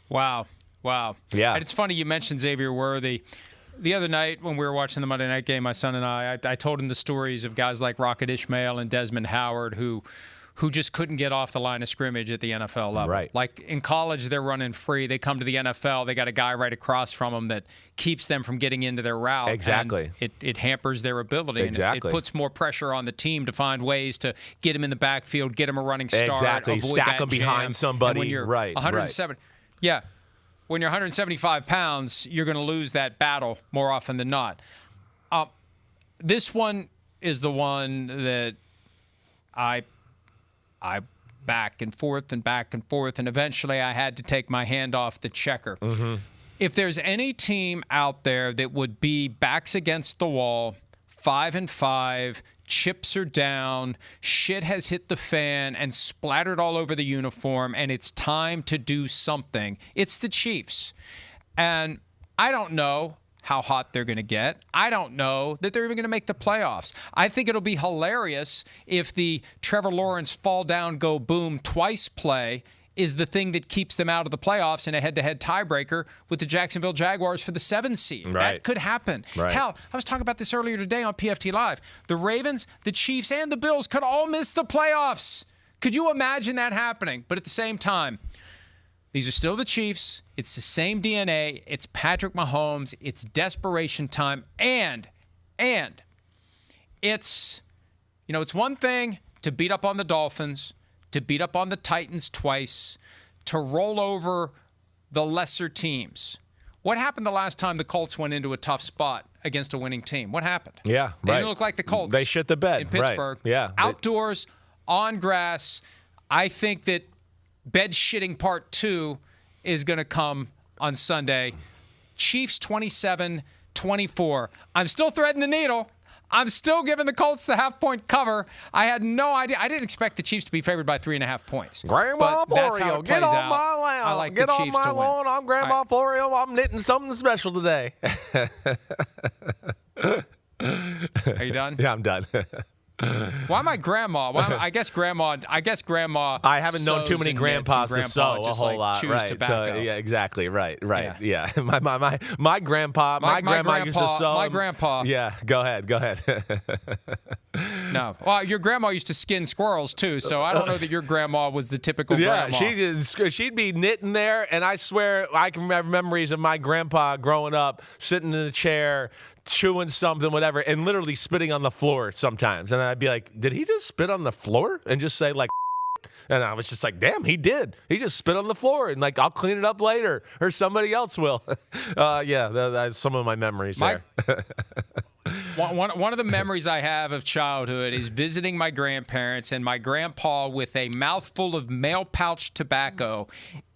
Wow. Yeah. And it's funny you mentioned Xavier Worthy. The other night when we were watching the Monday night game, my son and I told him the stories of guys like Rocket Ishmael and Desmond Howard who just couldn't get off the line of scrimmage at the NFL level. Right. Like in college, they're running free. They come to the NFL, they got a guy right across from them that keeps them from getting into their route. Exactly. And it hampers their ability. Exactly. And it puts more pressure on the team to find ways to get him in the backfield, get him a running start. Exactly. Avoid Stack that him behind jam. somebody. And when you're right. 107. Yeah. When you're 175 pounds, you're going to lose that battle more often than not. This one is the one that I back and forth, and eventually I had to take my hand off the checker. Mm-hmm. If there's any team out there that would be backs against the wall, 5-5, chips are down, shit has hit the fan and splattered all over the uniform, and it's time to do something, it's the Chiefs. And I don't know how hot they're going to get. I don't know that they're even going to make the playoffs. I think it'll be hilarious if the Trevor Lawrence fall down, go boom twice play is the thing that keeps them out of the playoffs in a head-to-head tiebreaker with the Jacksonville Jaguars for the 7th seed. Right. That could happen. Right. Hell, I was talking about this earlier today on PFT Live. The Ravens, the Chiefs, and the Bills could all miss the playoffs. Could you imagine that happening? But at the same time, these are still the Chiefs. It's the same DNA. It's Patrick Mahomes. It's desperation time. And it's, it's one thing to beat up on the Dolphins, to beat up on the Titans twice, to roll over the lesser teams. What happened the last time the Colts went into a tough spot against a winning team? What happened? Yeah, They right. didn't look like the Colts. They shit the bed. In Pittsburgh. Right. Yeah. Outdoors, on grass. I think that bed shitting part 2 is going to come on Sunday. Chiefs 27-24. I'm still threading the needle. I'm still giving the Colts the half-point cover. I had no idea. I didn't expect the Chiefs to be favored by 3.5 points. Grandma Florio, get on out. my lawn. I like get the on Chiefs my to win. lawn. I'm Grandma Florio. I'm knitting something special today. Are you done? Yeah, I'm done. Why my grandma? I guess grandma. I haven't known too many sews and knits, grandpas and to sew a whole lot. chews Right. tobacco. So, yeah, exactly. Right. Yeah. My grandpa, my grandma used to sew. My grandpa. Yeah. Go ahead. No. Well, your grandma used to skin squirrels too, so I don't know that your grandma was the typical grandma. She'd be knitting there, and I swear I can have memories of my grandpa growing up, sitting in the chair, chewing something, whatever, and literally spitting on the floor sometimes. And I'd be like, did he just spit on the floor? And just say, like, and I was just like, damn, he did. He just spit on the floor, and like, I'll clean it up later, or somebody else will. That's some of my memories there. One of the memories I have of childhood is visiting my grandparents and my grandpa with a mouthful of mail pouch tobacco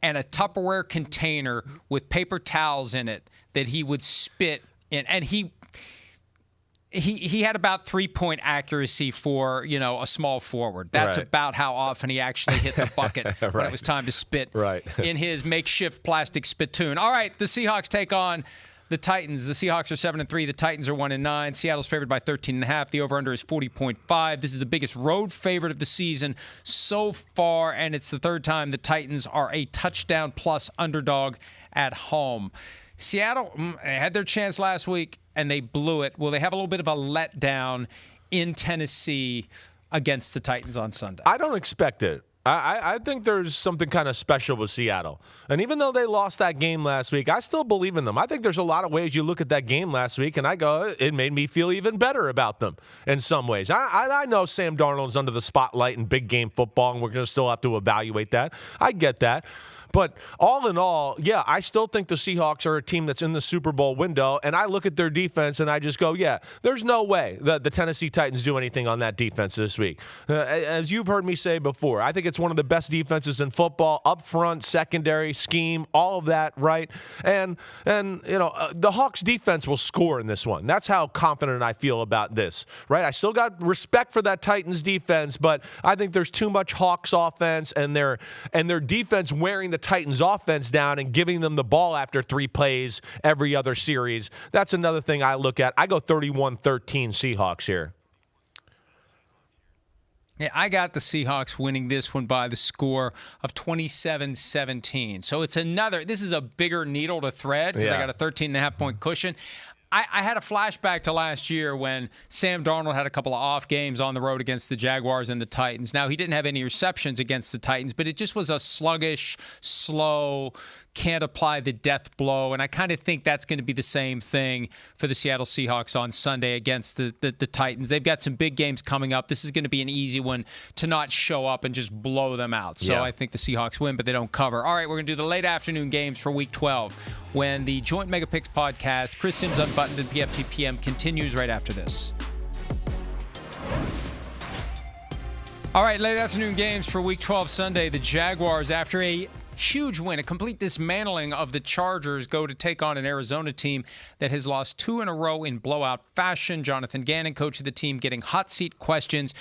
and a Tupperware container with paper towels in it that he would spit in. And he had about 3-point accuracy for, a small forward. That's right. about how often he actually hit the bucket Right. when it was time to spit Right. in his makeshift plastic spittoon. All right, the Seahawks take on the Titans. The Seahawks are 7-3. The Titans are 1-9. Seattle's favored by 13.5. The over/under is 40.5. This is the biggest road favorite of the season so far, and it's the third time the Titans are a touchdown plus underdog at home. Seattle had their chance last week, and they blew it. Will they have a little bit of a letdown in Tennessee against the Titans on Sunday? I don't expect it. I think there's something kind of special with Seattle. And even though they lost that game last week, I still believe in them. I think there's a lot of ways you look at that game last week, and I go, it made me feel even better about them in some ways. I know Sam Darnold's under the spotlight in big game football, and we're going to still have to evaluate that. I get that. But all in all, yeah, I still think the Seahawks are a team that's in the Super Bowl window, and I look at their defense and I just go, yeah, there's no way that the Tennessee Titans do anything on that defense this week. As you've heard me say before, I think it's one of the best defenses in football, up front, secondary, scheme, all of that, right? And the Hawks defense will score in this one. That's how confident I feel about this, right? I still got respect for that Titans defense, but I think there's too much Hawks offense and their defense wearing the Titans offense down and giving them the ball after 3 plays every other series. That's another thing I look at. I go 31-13 Seahawks here. Yeah, I got the Seahawks winning this one by the score of 27-17. So it's this is a bigger needle to thread because I got a 13.5-point cushion. I had a flashback to last year when Sam Darnold had a couple of off games on the road against the Jaguars and the Titans. Now, he didn't have any receptions against the Titans, but it just was a sluggish, slow, can't apply the death blow. And I kind of think that's going to be the same thing for the Seattle Seahawks on Sunday against the Titans. They've got some big games coming up. This is going to be an easy one to not show up and just blow them out. So I think the Seahawks win, but they don't cover. All right, we're going to do the late afternoon games for Week 12 when the Joint Mega Picks podcast, Chris Sims Unbuttoned at PFT PM, continues right after this. All right, late afternoon games for Week 12 Sunday. The Jaguars, after a huge win, a complete dismantling of the Chargers, go to take on an Arizona team that has lost 2 in a row in blowout fashion. Jonathan Gannon, coach of the team, getting hot seat questions.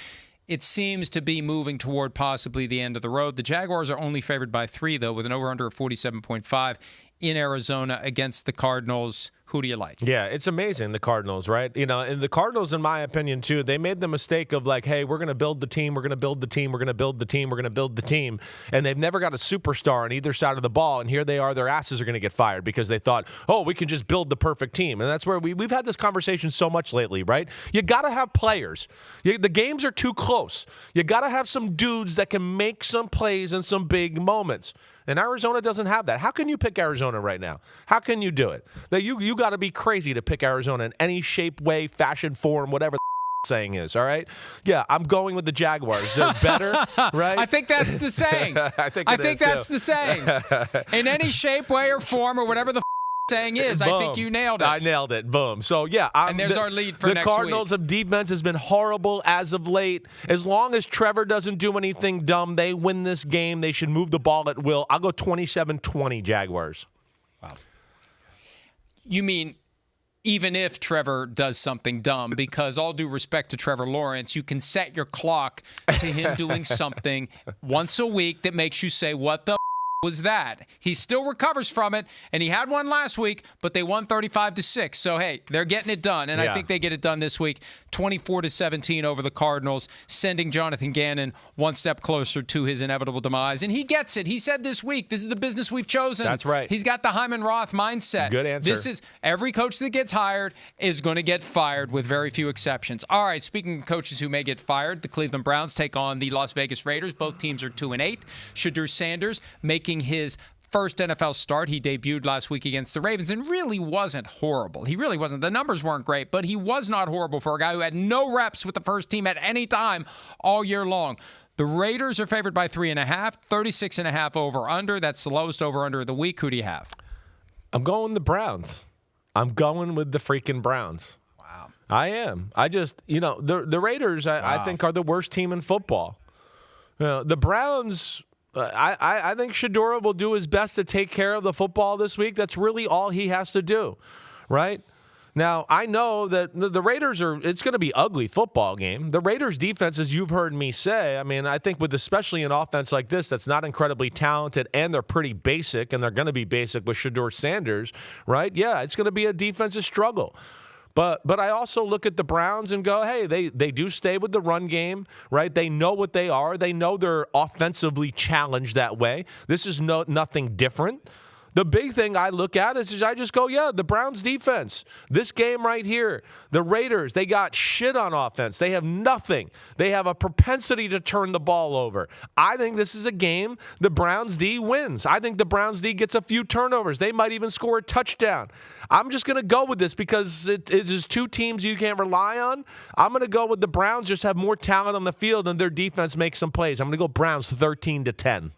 It seems to be moving toward possibly the end of the road. The Jaguars are only favored by 3, though, with an over-under of 47.5 in Arizona against the Cardinals, Who do you like? Yeah, it's amazing, the Cardinals, right? And the Cardinals, in my opinion, too, they made the mistake of like, hey, we're going to build the team, we're going to build the team, we're going to build the team, we're going to build the team. And they've never got a superstar on either side of the ball. And here they are, their asses are going to get fired because they thought, oh, we can just build the perfect team. And that's where we've had this conversation so much lately, right? You got to have players. The games are too close. You got to have some dudes that can make some plays in some big moments. And Arizona doesn't have that. How can you pick Arizona right now? How can you do it? That you got to be crazy to pick Arizona in any shape, way, fashion, form, whatever the saying is, all right? Yeah, I'm going with the Jaguars. They're better, right? I think that's the saying. I think that's the saying. In any shape, way, or form, or whatever the saying is, Boom. I think you nailed it. I nailed it. Boom. So, yeah. And there's our lead for next week. The Cardinals of defense has been horrible as of late. As long as Trevor doesn't do anything dumb, they win this game. They should move the ball at will. I'll go 27-20 Jaguars. Wow. You mean even if Trevor does something dumb, because all due respect to Trevor Lawrence, you can set your clock to him doing something once a week that makes you say, what the was that? He still recovers from it, and he had one last week, but they won 35-6. So, hey, they're getting it done, and I think they get it done this week, 24-17 over the Cardinals, sending Jonathan Gannon one step closer to his inevitable demise. And he gets it. He said this week, this is the business we've chosen. That's right. He's got the Hyman Roth mindset. Good answer. This is every coach that gets hired is going to get fired with very few exceptions. All right, speaking of coaches who may get fired, the Cleveland Browns take on the Las Vegas Raiders. Both teams are 2-8. Shedeur Sanders making his first NFL start. He debuted last week against the Ravens and really wasn't horrible. He really wasn't. The numbers weren't great, but he was not horrible for a guy who had no reps with the first team at any time all year long. The Raiders are favored by 3.5, 36.5 over under. That's the lowest over under of the week. Who do you have? I'm going the Browns. I'm going with the freaking Browns. Wow. I am. I just, the Raiders, I think, are the worst team in football. The Browns, I think Shedeur will do his best to take care of the football this week. That's really all he has to do, right? Now, I know that the Raiders it's going to be an ugly football game. The Raiders defense, as you've heard me say, I think with especially an offense like this that's not incredibly talented and they're pretty basic, and they're going to be basic with Shedeur Sanders, right? Yeah, it's going to be a defensive struggle. But I also look at the Browns and go, hey, they do stay with the run game, right? They know what they are. They know they're offensively challenged that way. This is nothing different. The big thing I look at is I just go, the Browns defense. This game right here, the Raiders, they got shit on offense. They have nothing. They have a propensity to turn the ball over. I think this is a game the Browns D wins. I think the Browns D gets a few turnovers. They might even score a touchdown. I'm just going to go with this because it's two teams you can't rely on. I'm going to go with the Browns just have more talent on the field and their defense makes some plays. I'm going to go Browns 13-10.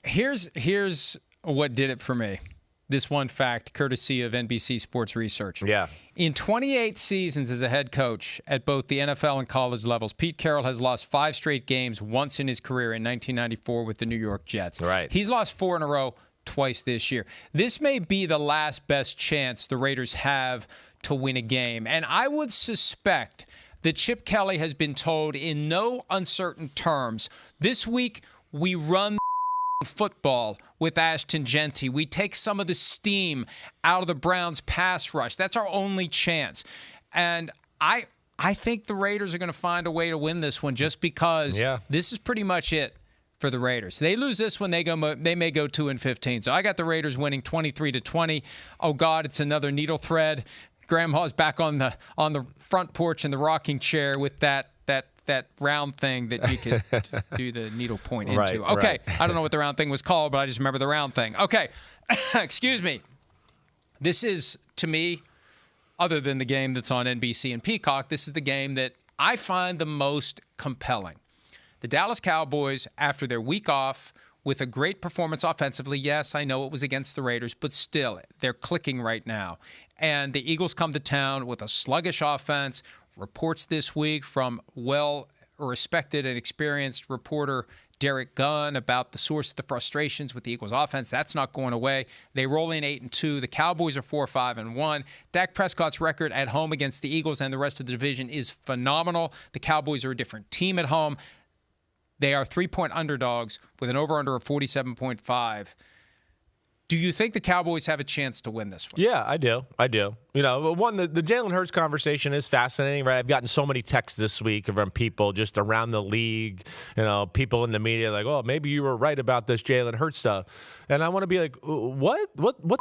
Here's what did it for me. This one fact, courtesy of NBC Sports Research. Yeah. In 28 seasons as a head coach at both the NFL and college levels, Pete Carroll has lost 5 straight games once in his career in 1994 with the New York Jets. Right. He's lost 4 in a row twice this year. This may be the last best chance the Raiders have to win a game. And I would suspect that Chip Kelly has been told in no uncertain terms, this week we run football with Ashton Genty. We take some of the steam out of the Browns' pass rush. That's our only chance. And I think the Raiders are going to find a way to win this one just because this is pretty much it for the Raiders. They lose this one, they may go 2-15. So I got the Raiders winning 23-20. Oh God, it's another needle thread. Grandma's back on the front porch in the rocking chair with that round thing that you could do the needle point into. Right, okay, right. I don't know what the round thing was called, but I just remember the round thing. Okay, excuse me. This is, to me, other than the game that's on NBC and Peacock, this is the game that I find the most compelling. The Dallas Cowboys, after their week off, with a great performance offensively, yes, I know it was against the Raiders, but still, they're clicking right now. And the Eagles come to town with a sluggish offense. Reports this week from well-respected and experienced reporter Derek Gunn about the source of the frustrations with the Eagles offense. That's not going away. They roll in 8-2. The Cowboys are 4-5-1. Dak Prescott's record at home against the Eagles and the rest of the division is phenomenal. The Cowboys are a different team at home. They are 3-point underdogs with an over-under of 47.5. Do you think the Cowboys have a chance to win this one? Yeah, I do. You know, the Jalen Hurts conversation is fascinating, right? I've gotten so many texts this week from people just around the league, you know, people in the media like, oh, maybe you were right about this Jalen Hurts stuff. And I want to be like, what are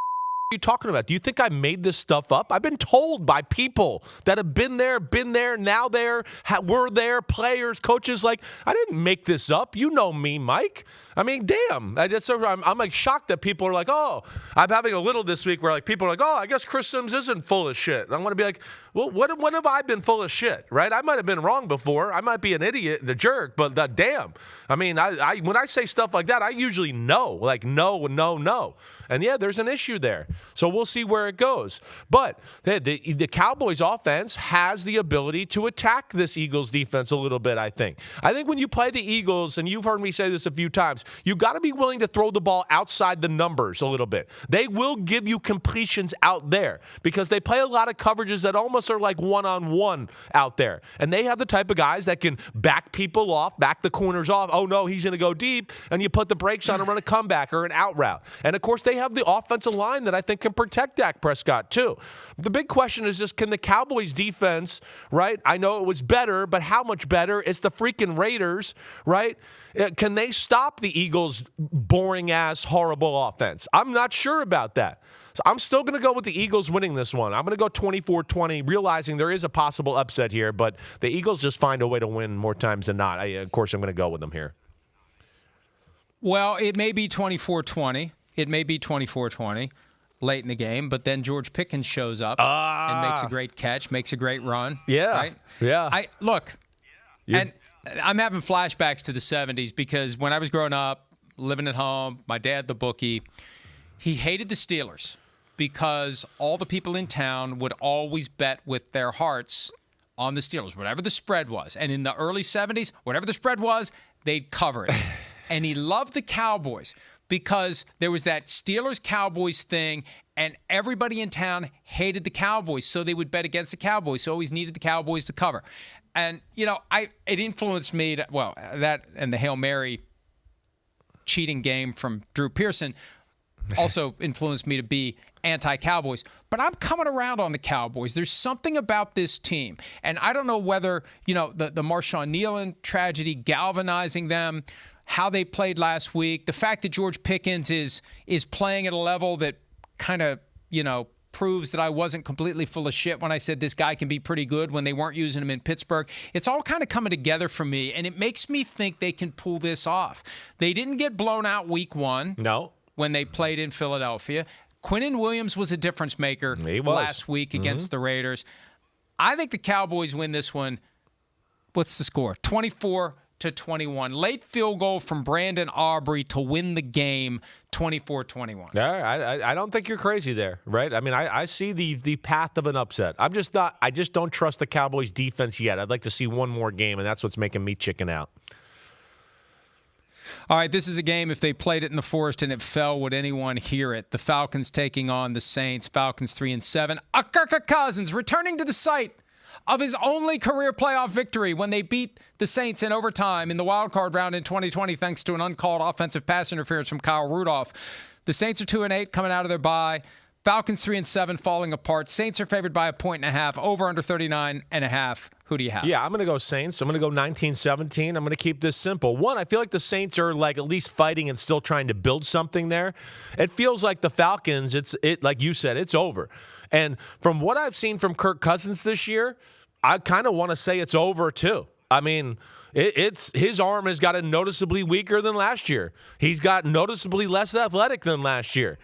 you talking about? Do you think I made this stuff up? I've been told by people that have been there, now there, were there, players, coaches. Like, I didn't make this up. You know me, Mike. I mean, damn. I'm like shocked that people are like, oh, I'm having a little this week where like people are like, oh, I guess Chris Sims isn't full of shit. And I'm going to be like, well, when have I been full of shit, right? I might have been wrong before. I might be an idiot and a jerk, but damn. I mean, I when I say stuff like that, I usually know, like no. And yeah, there's an issue there. So we'll see where it goes. But the Cowboys offense has the ability to attack this Eagles defense a little bit, I think. I think when you play the Eagles, and you've heard me say this a few times, you got to be willing to throw the ball outside the numbers a little bit. They will give you completions out there because they play a lot of coverages that almost are like one-on-one out there. And they have the type of guys that can back people off, back the corners off. Oh, no, he's going to go deep, and you put the brakes on and run a comeback or an out route. And, of course, they have the offensive line that I think can protect Dak Prescott, too. The big question is just, can the Cowboys defense, right? I know it was better, but how much better? It's the freaking Raiders, right? Can they stop the Eagles' boring-ass, horrible offense? I'm not sure about that. So I'm still going to go with the Eagles winning this one. I'm going to go 24-20, realizing there is a possible upset here, but the Eagles just find a way to win more times than not. Of course, I'm going to go with them here. Well, it may be 24-20. It may be 24-20 late in the game, but then George Pickens shows up and makes a great catch, makes a great run. Yeah. Right? Yeah. And I'm having flashbacks to the 70s because when I was growing up, living at home, my dad, the bookie, he hated the Steelers because all the people in town would always bet with their hearts on the Steelers, whatever the spread was. And in the early 70s, whatever the spread was, they'd cover it. And he loved the Cowboys because there was that Steelers-Cowboys thing, and everybody in town hated the Cowboys, so they would bet against the Cowboys, so always needed the Cowboys to cover. And, you know, it influenced me, that and the Hail Mary cheating game from Drew Pearson also influenced me to be anti-Cowboys. But I'm coming around on the Cowboys. There's something about this team. And I don't know whether, you know, the Marshawn Nealon tragedy galvanizing them, how they played last week, the fact that George Pickens is playing at a level that kind of, you know, proves that I wasn't completely full of shit when I said this guy can be pretty good when they weren't using him in Pittsburgh. It's all kind of coming together for me, and it makes me think they can pull this off. They didn't get blown out week one. No. When they played in Philadelphia. Quinnen Williams was a difference maker last week against the Raiders. I think the Cowboys win this one. What's the score? 24-21. Late field goal from Brandon Aubrey to win the game, 24-21. I don't think you're crazy there, right? I mean, I see the path of an upset. I just don't trust the Cowboys defense yet. I'd like to see one more game, and that's what's making me chicken out. All right, this is a game, if they played it in the Forest and it fell, would anyone hear it? The Falcons taking on the Saints. Falcons 3-7. Kirk Cousins returning to the site of his only career playoff victory when they beat the Saints in overtime in the wild card round in 2020 thanks to an uncalled offensive pass interference from Kyle Rudolph. The Saints are 2-8 coming out of their bye. Falcons 3-7 falling apart. Saints are favored by 1.5. Over under 39.5. Who do you have? Yeah, I'm going to go Saints. I'm going to go 19-17. I'm going to keep this simple. One, I feel like the Saints are like at least fighting and still trying to build something there. It feels like the Falcons, it like you said, it's over. And from what I've seen from Kirk Cousins this year, I kind of want to say it's over too. I mean, it's his arm has gotten noticeably weaker than last year. He's got noticeably less athletic than last year.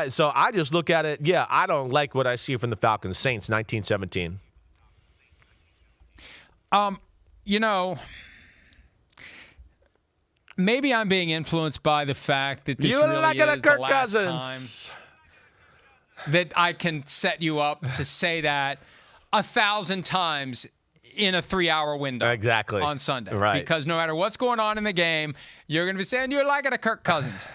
So I just look at it, I don't like what I see from the Falcons. Saints, 19-17. You know, maybe I'm being influenced by the fact that this really is the last time that I can set you up to say that 1,000 times in a 3-hour window. Exactly. On Sunday. Right. Because no matter what's going on in the game, you're going to be saying you're liking a Kirk Cousins.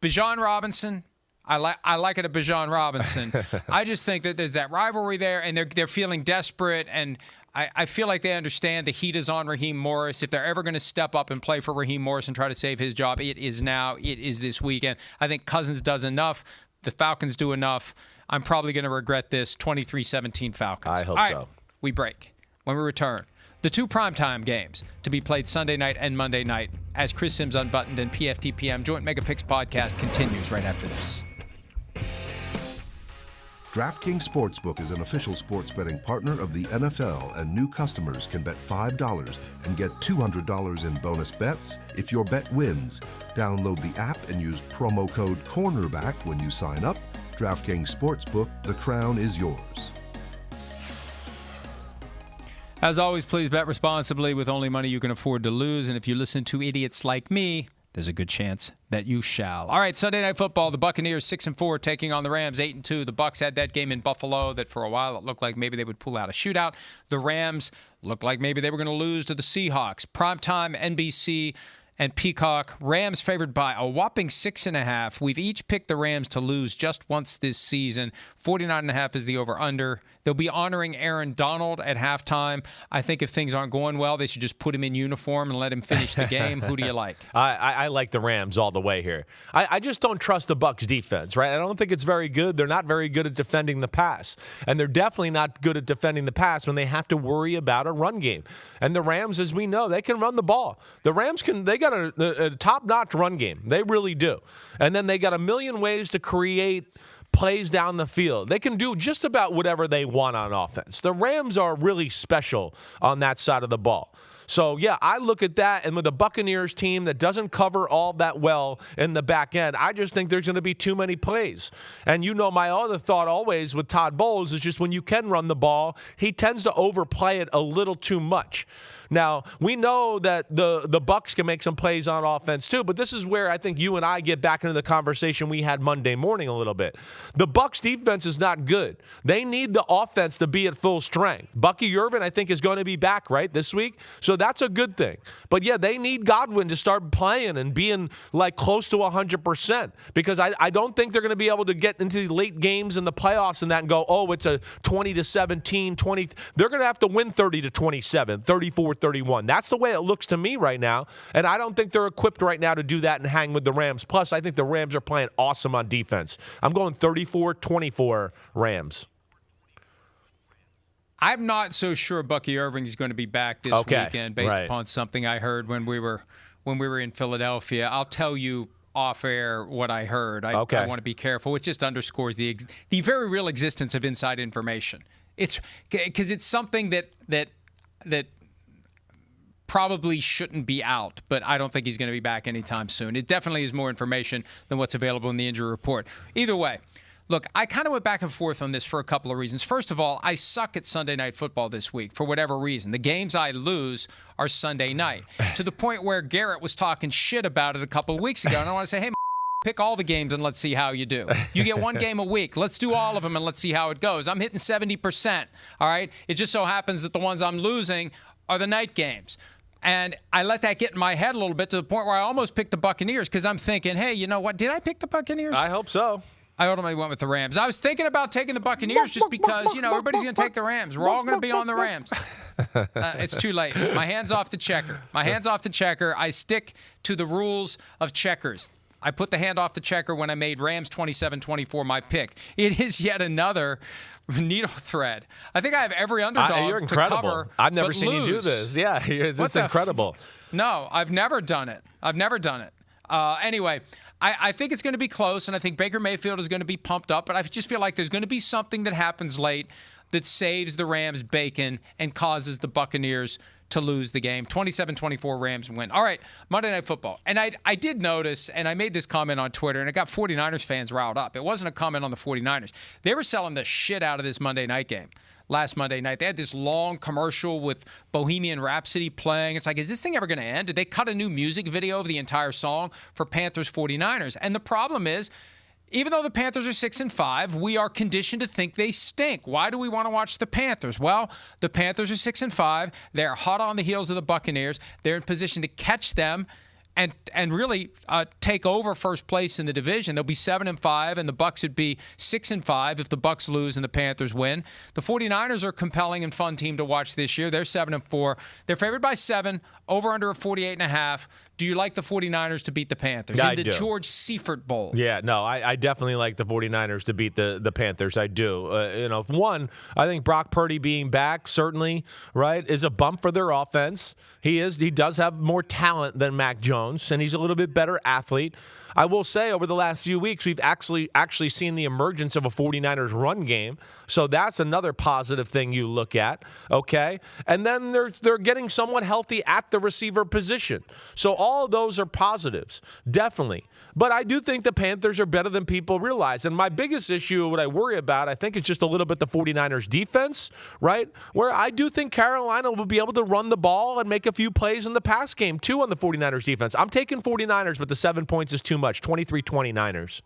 Bijan Robinson, I like it at Bijan Robinson. I just think that there's that rivalry there, and they're feeling desperate, and I feel like they understand the heat is on Raheem Morris. If they're ever going to step up and play for Raheem Morris and try to save his job, it is now. It is this weekend. I think Cousins does enough. The Falcons do enough. I'm probably going to regret this. 23-17 Falcons. I hope All so. right, we break. When we return, the 2 primetime games to be played Sunday night and Monday night as Chris Sims Unbuttoned and PFTPM Joint Mega Picks podcast continues right after this. DraftKings Sportsbook is an official sports betting partner of the NFL, and new customers can bet $5 and get $200 in bonus bets if your bet wins. Download the app and use promo code CORNERBACK when you sign up. DraftKings Sportsbook, the crown is yours. As always, please bet responsibly with only money you can afford to lose. And if you listen to idiots like me, there's a good chance that you shall. All right, Sunday Night Football, the Buccaneers 6-4 taking on the Rams 8-2. The Bucs had that game in Buffalo that for a while it looked like maybe they would pull out a shootout. The Rams looked like maybe they were going to lose to the Seahawks. Primetime, NBC and Peacock. Rams favored by a whopping 6.5. We've each picked the Rams to lose just once this season. 49.5 is the over-under. They'll be honoring Aaron Donald at halftime. I think if things aren't going well, they should just put him in uniform and let him finish the game. Who do you like? I like the Rams all the way here. I just don't trust the Bucs defense, right? I don't think it's very good. They're not very good at defending the pass. And they're definitely not good at defending the pass when they have to worry about a run game. And the Rams, as we know, they can run the ball. The Rams they got a top-notch run game. They really do. And then they got a million ways to create plays down the field. They can do just about whatever they want on offense. The Rams are really special on that side of the ball. So, yeah, I look at that, and with a Buccaneers team that doesn't cover all that well in the back end, I just think there's going to be too many plays. And you know my other thought always with Todd Bowles is just when you can run the ball, he tends to overplay it a little too much. Now, we know that the Bucs can make some plays on offense too, but this is where I think you and I get back into the conversation we had Monday morning a little bit. The Bucs defense is not good. They need the offense to be at full strength. Bucky Irvin, I think, is going to be back, right, this week? So that's a good thing. But, yeah, they need Godwin to start playing and being, like, close to 100% because I don't think they're going to be able to get into the late games in the playoffs and that and go, oh, it's a 20-17, 20. They're going to have to win 30-27, 34-31. That's the way it looks to me right now, and I don't think they're equipped right now to do that and hang with the Rams. Plus, I think the Rams are playing awesome on defense. I'm going 34-24 Rams. I'm not so sure Bucky Irving is going to be back this weekend based upon something I heard when we were in Philadelphia. I'll tell you off air what I heard. I want to be careful. It just underscores the very real existence of inside information. It's because it's something that probably shouldn't be out, but I don't think he's going to be back anytime soon. It definitely is more information than what's available in the injury report. Either way, look, I kind of went back and forth on this for a couple of reasons. First of all, I suck at Sunday Night Football this week for whatever reason. The games I lose are Sunday night, to the point where Garrett was talking shit about it a couple of weeks ago, and I want to say, hey, pick all the games and let's see how you do. You get one game a week. Let's do all of them and let's see how it goes. I'm hitting 70%, all right? It just so happens that the ones I'm losing are the night games. And I let that get in my head a little bit to the point where I almost picked the Buccaneers because I'm thinking, hey, you know what? Did I pick the Buccaneers? I hope so. I ultimately went with the Rams. I was thinking about taking the Buccaneers just because, everybody's going to take the Rams. We're all going to be on the Rams. It's too late. My hand's off the checker. I stick to the rules of checkers. I put the hand off the checker when I made Rams 27-24 my pick. It is yet another needle thread. I think I have every underdog you're incredible. To cover. I've never seen lose. you do this. Yeah, it's incredible. No, I've never done it. Anyway, I think it's going to be close, and I think Baker Mayfield is going to be pumped up, but I just feel like there's going to be something that happens late that saves the Rams bacon and causes the Buccaneers to lose the game. 27-24 Rams win. All right, Monday Night Football. And I did notice, and I made this comment on Twitter, and it got 49ers fans riled up. It wasn't a comment on the 49ers. They were selling the shit out of this Monday night game. Last Monday night, they had this long commercial with Bohemian Rhapsody playing. It's like, is this thing ever going to end? Did they cut a new music video of the entire song for Panthers 49ers? And the problem is, even though the Panthers are 6-5, we are conditioned to think they stink. Why do we want to watch the Panthers? Well, the Panthers are 6-5. They're hot on the heels of the Buccaneers. They're in position to catch them and really take over first place in the division. They'll be 7-5, and the Bucs would be 6-5 if the Bucs lose and the Panthers win. The 49ers are a compelling and fun team to watch this year. They're 7-4. They're favored by 7, over under a 48.5. Do you like the 49ers to beat the Panthers in the George Seifert Bowl? Yeah, no, I definitely like the 49ers to beat the Panthers. I do. One, I think Brock Purdy being back certainly, right, is a bump for their offense. He does have more talent than Mac Jones, and he's a little bit better athlete. I will say over the last few weeks, we've actually seen the emergence of a 49ers run game. So that's another positive thing you look at, okay? And then they're getting somewhat healthy at the receiver position. So all of those are positives, definitely. But I do think the Panthers are better than people realize. And my biggest issue, what I worry about, I think it's just a little bit the 49ers defense, right? Where I do think Carolina will be able to run the ball and make a few plays in the pass game, too, on the 49ers defense. I'm taking 49ers, but the 7 points is too much. 23-29ers.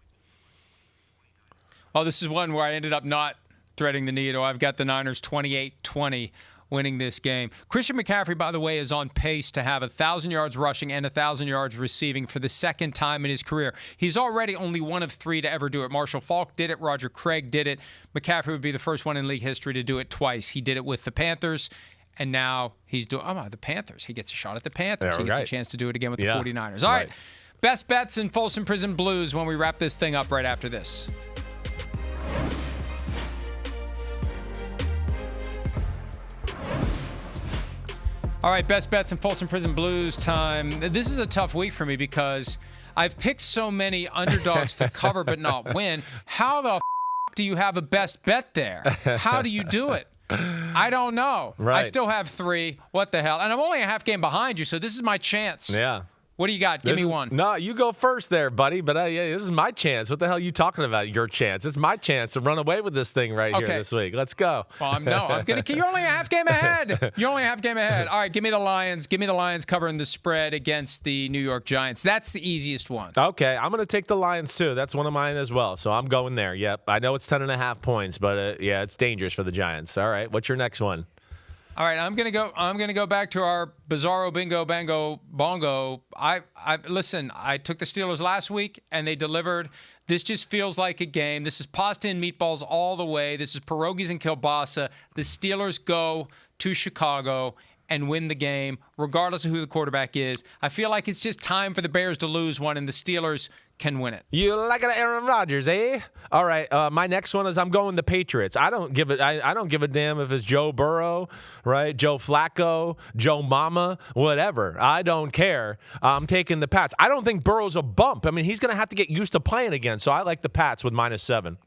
Oh, this is one where I ended up not threading the needle. I've got the Niners 28-20 winning this game. Christian McCaffrey, by the way, is on pace to have 1,000 yards rushing and 1,000 yards receiving for the second time in his career. He's already only one of 3 to ever do it. Marshall Faulk did it. Roger Craig did it. McCaffrey would be the first one in league history to do it twice. He did it with the Panthers, and now he's doing the Panthers. He gets a shot at the Panthers. He gets a chance to do it again with the 49ers. All right. Best bets in Folsom Prison Blues when we wrap this thing up right after this. All right, best bets in Folsom Prison Blues time. This is a tough week for me because I've picked so many underdogs to cover but not win. How the do you have a best bet there? How do you do it? I don't know. Right. I still have 3. What the hell? And I'm only a half game behind you, so this is my chance. Yeah. What do you got? Give me one. No, you go first there, buddy. But this is my chance. What the hell are you talking about? Your chance. It's my chance to run away with this thing right here this week. Let's go. Well, I'm gonna. You're only a half game ahead. You're only a half game ahead. All right, give me the Lions. Give me the Lions covering the spread against the New York Giants. That's the easiest one. Okay, I'm gonna take the Lions too. That's one of mine as well. So I'm going there. Yep. I know it's 10.5 points, but it's dangerous for the Giants. All right. What's your next one? All right, I'm gonna go back to our bizarro bingo bango bongo. Listen, I took the Steelers last week and they delivered. This just feels like a game. This is pasta and meatballs all the way. This is pierogies and kielbasa. The Steelers go to Chicago and win the game, regardless of who the quarterback is. I feel like it's just time for the Bears to lose one, and the Steelers can win it. You like it, Aaron Rodgers, eh? All right. My next one is I'm going the Patriots. I don't give a damn if it's Joe Burrow, right? Joe Flacco, Joe Mama, whatever. I don't care. I'm taking the Pats. I don't think Burrow's a bump. I mean, he's going to have to get used to playing again. So I like the Pats with -7.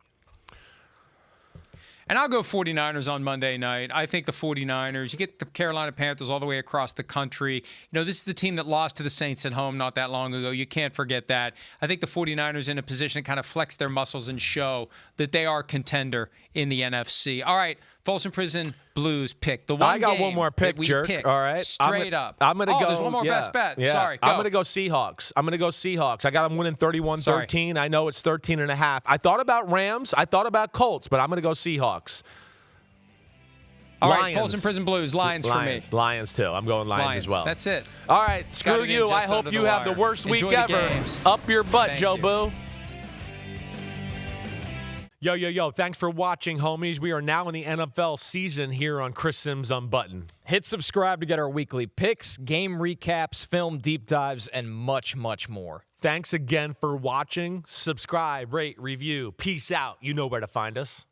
And I'll go 49ers on Monday night. I think the 49ers, you get the Carolina Panthers all the way across the country. You know, this is the team that lost to the Saints at home not that long ago. You can't forget that. I think the 49ers in a position to kind of flex their muscles and show that they are a contender in the NFC. All right, Folsom Prison Blues pick. The one I got game one more pick, that we jerk. picked All right. straight up. I'm going to go. There's one more best bet. Yeah. Sorry, go. I'm going to go Seahawks. I got them winning 31-13. I know it's 13.5. I thought about Rams. I thought about Colts, but I'm going to go Seahawks. All Lions. right, Folsom Prison Blues, Lions for me. Lions too. I'm going Lions as well. That's it. All right, screw you. I hope you have the worst week ever. Up your butt, Joe Boo. Yo. Thanks for watching, homies. We are now in the NFL season here on Chris Sims Unbuttoned. Hit subscribe to get our weekly picks, game recaps, film deep dives, and much, much more. Thanks again for watching. Subscribe, rate, review. Peace out. You know where to find us.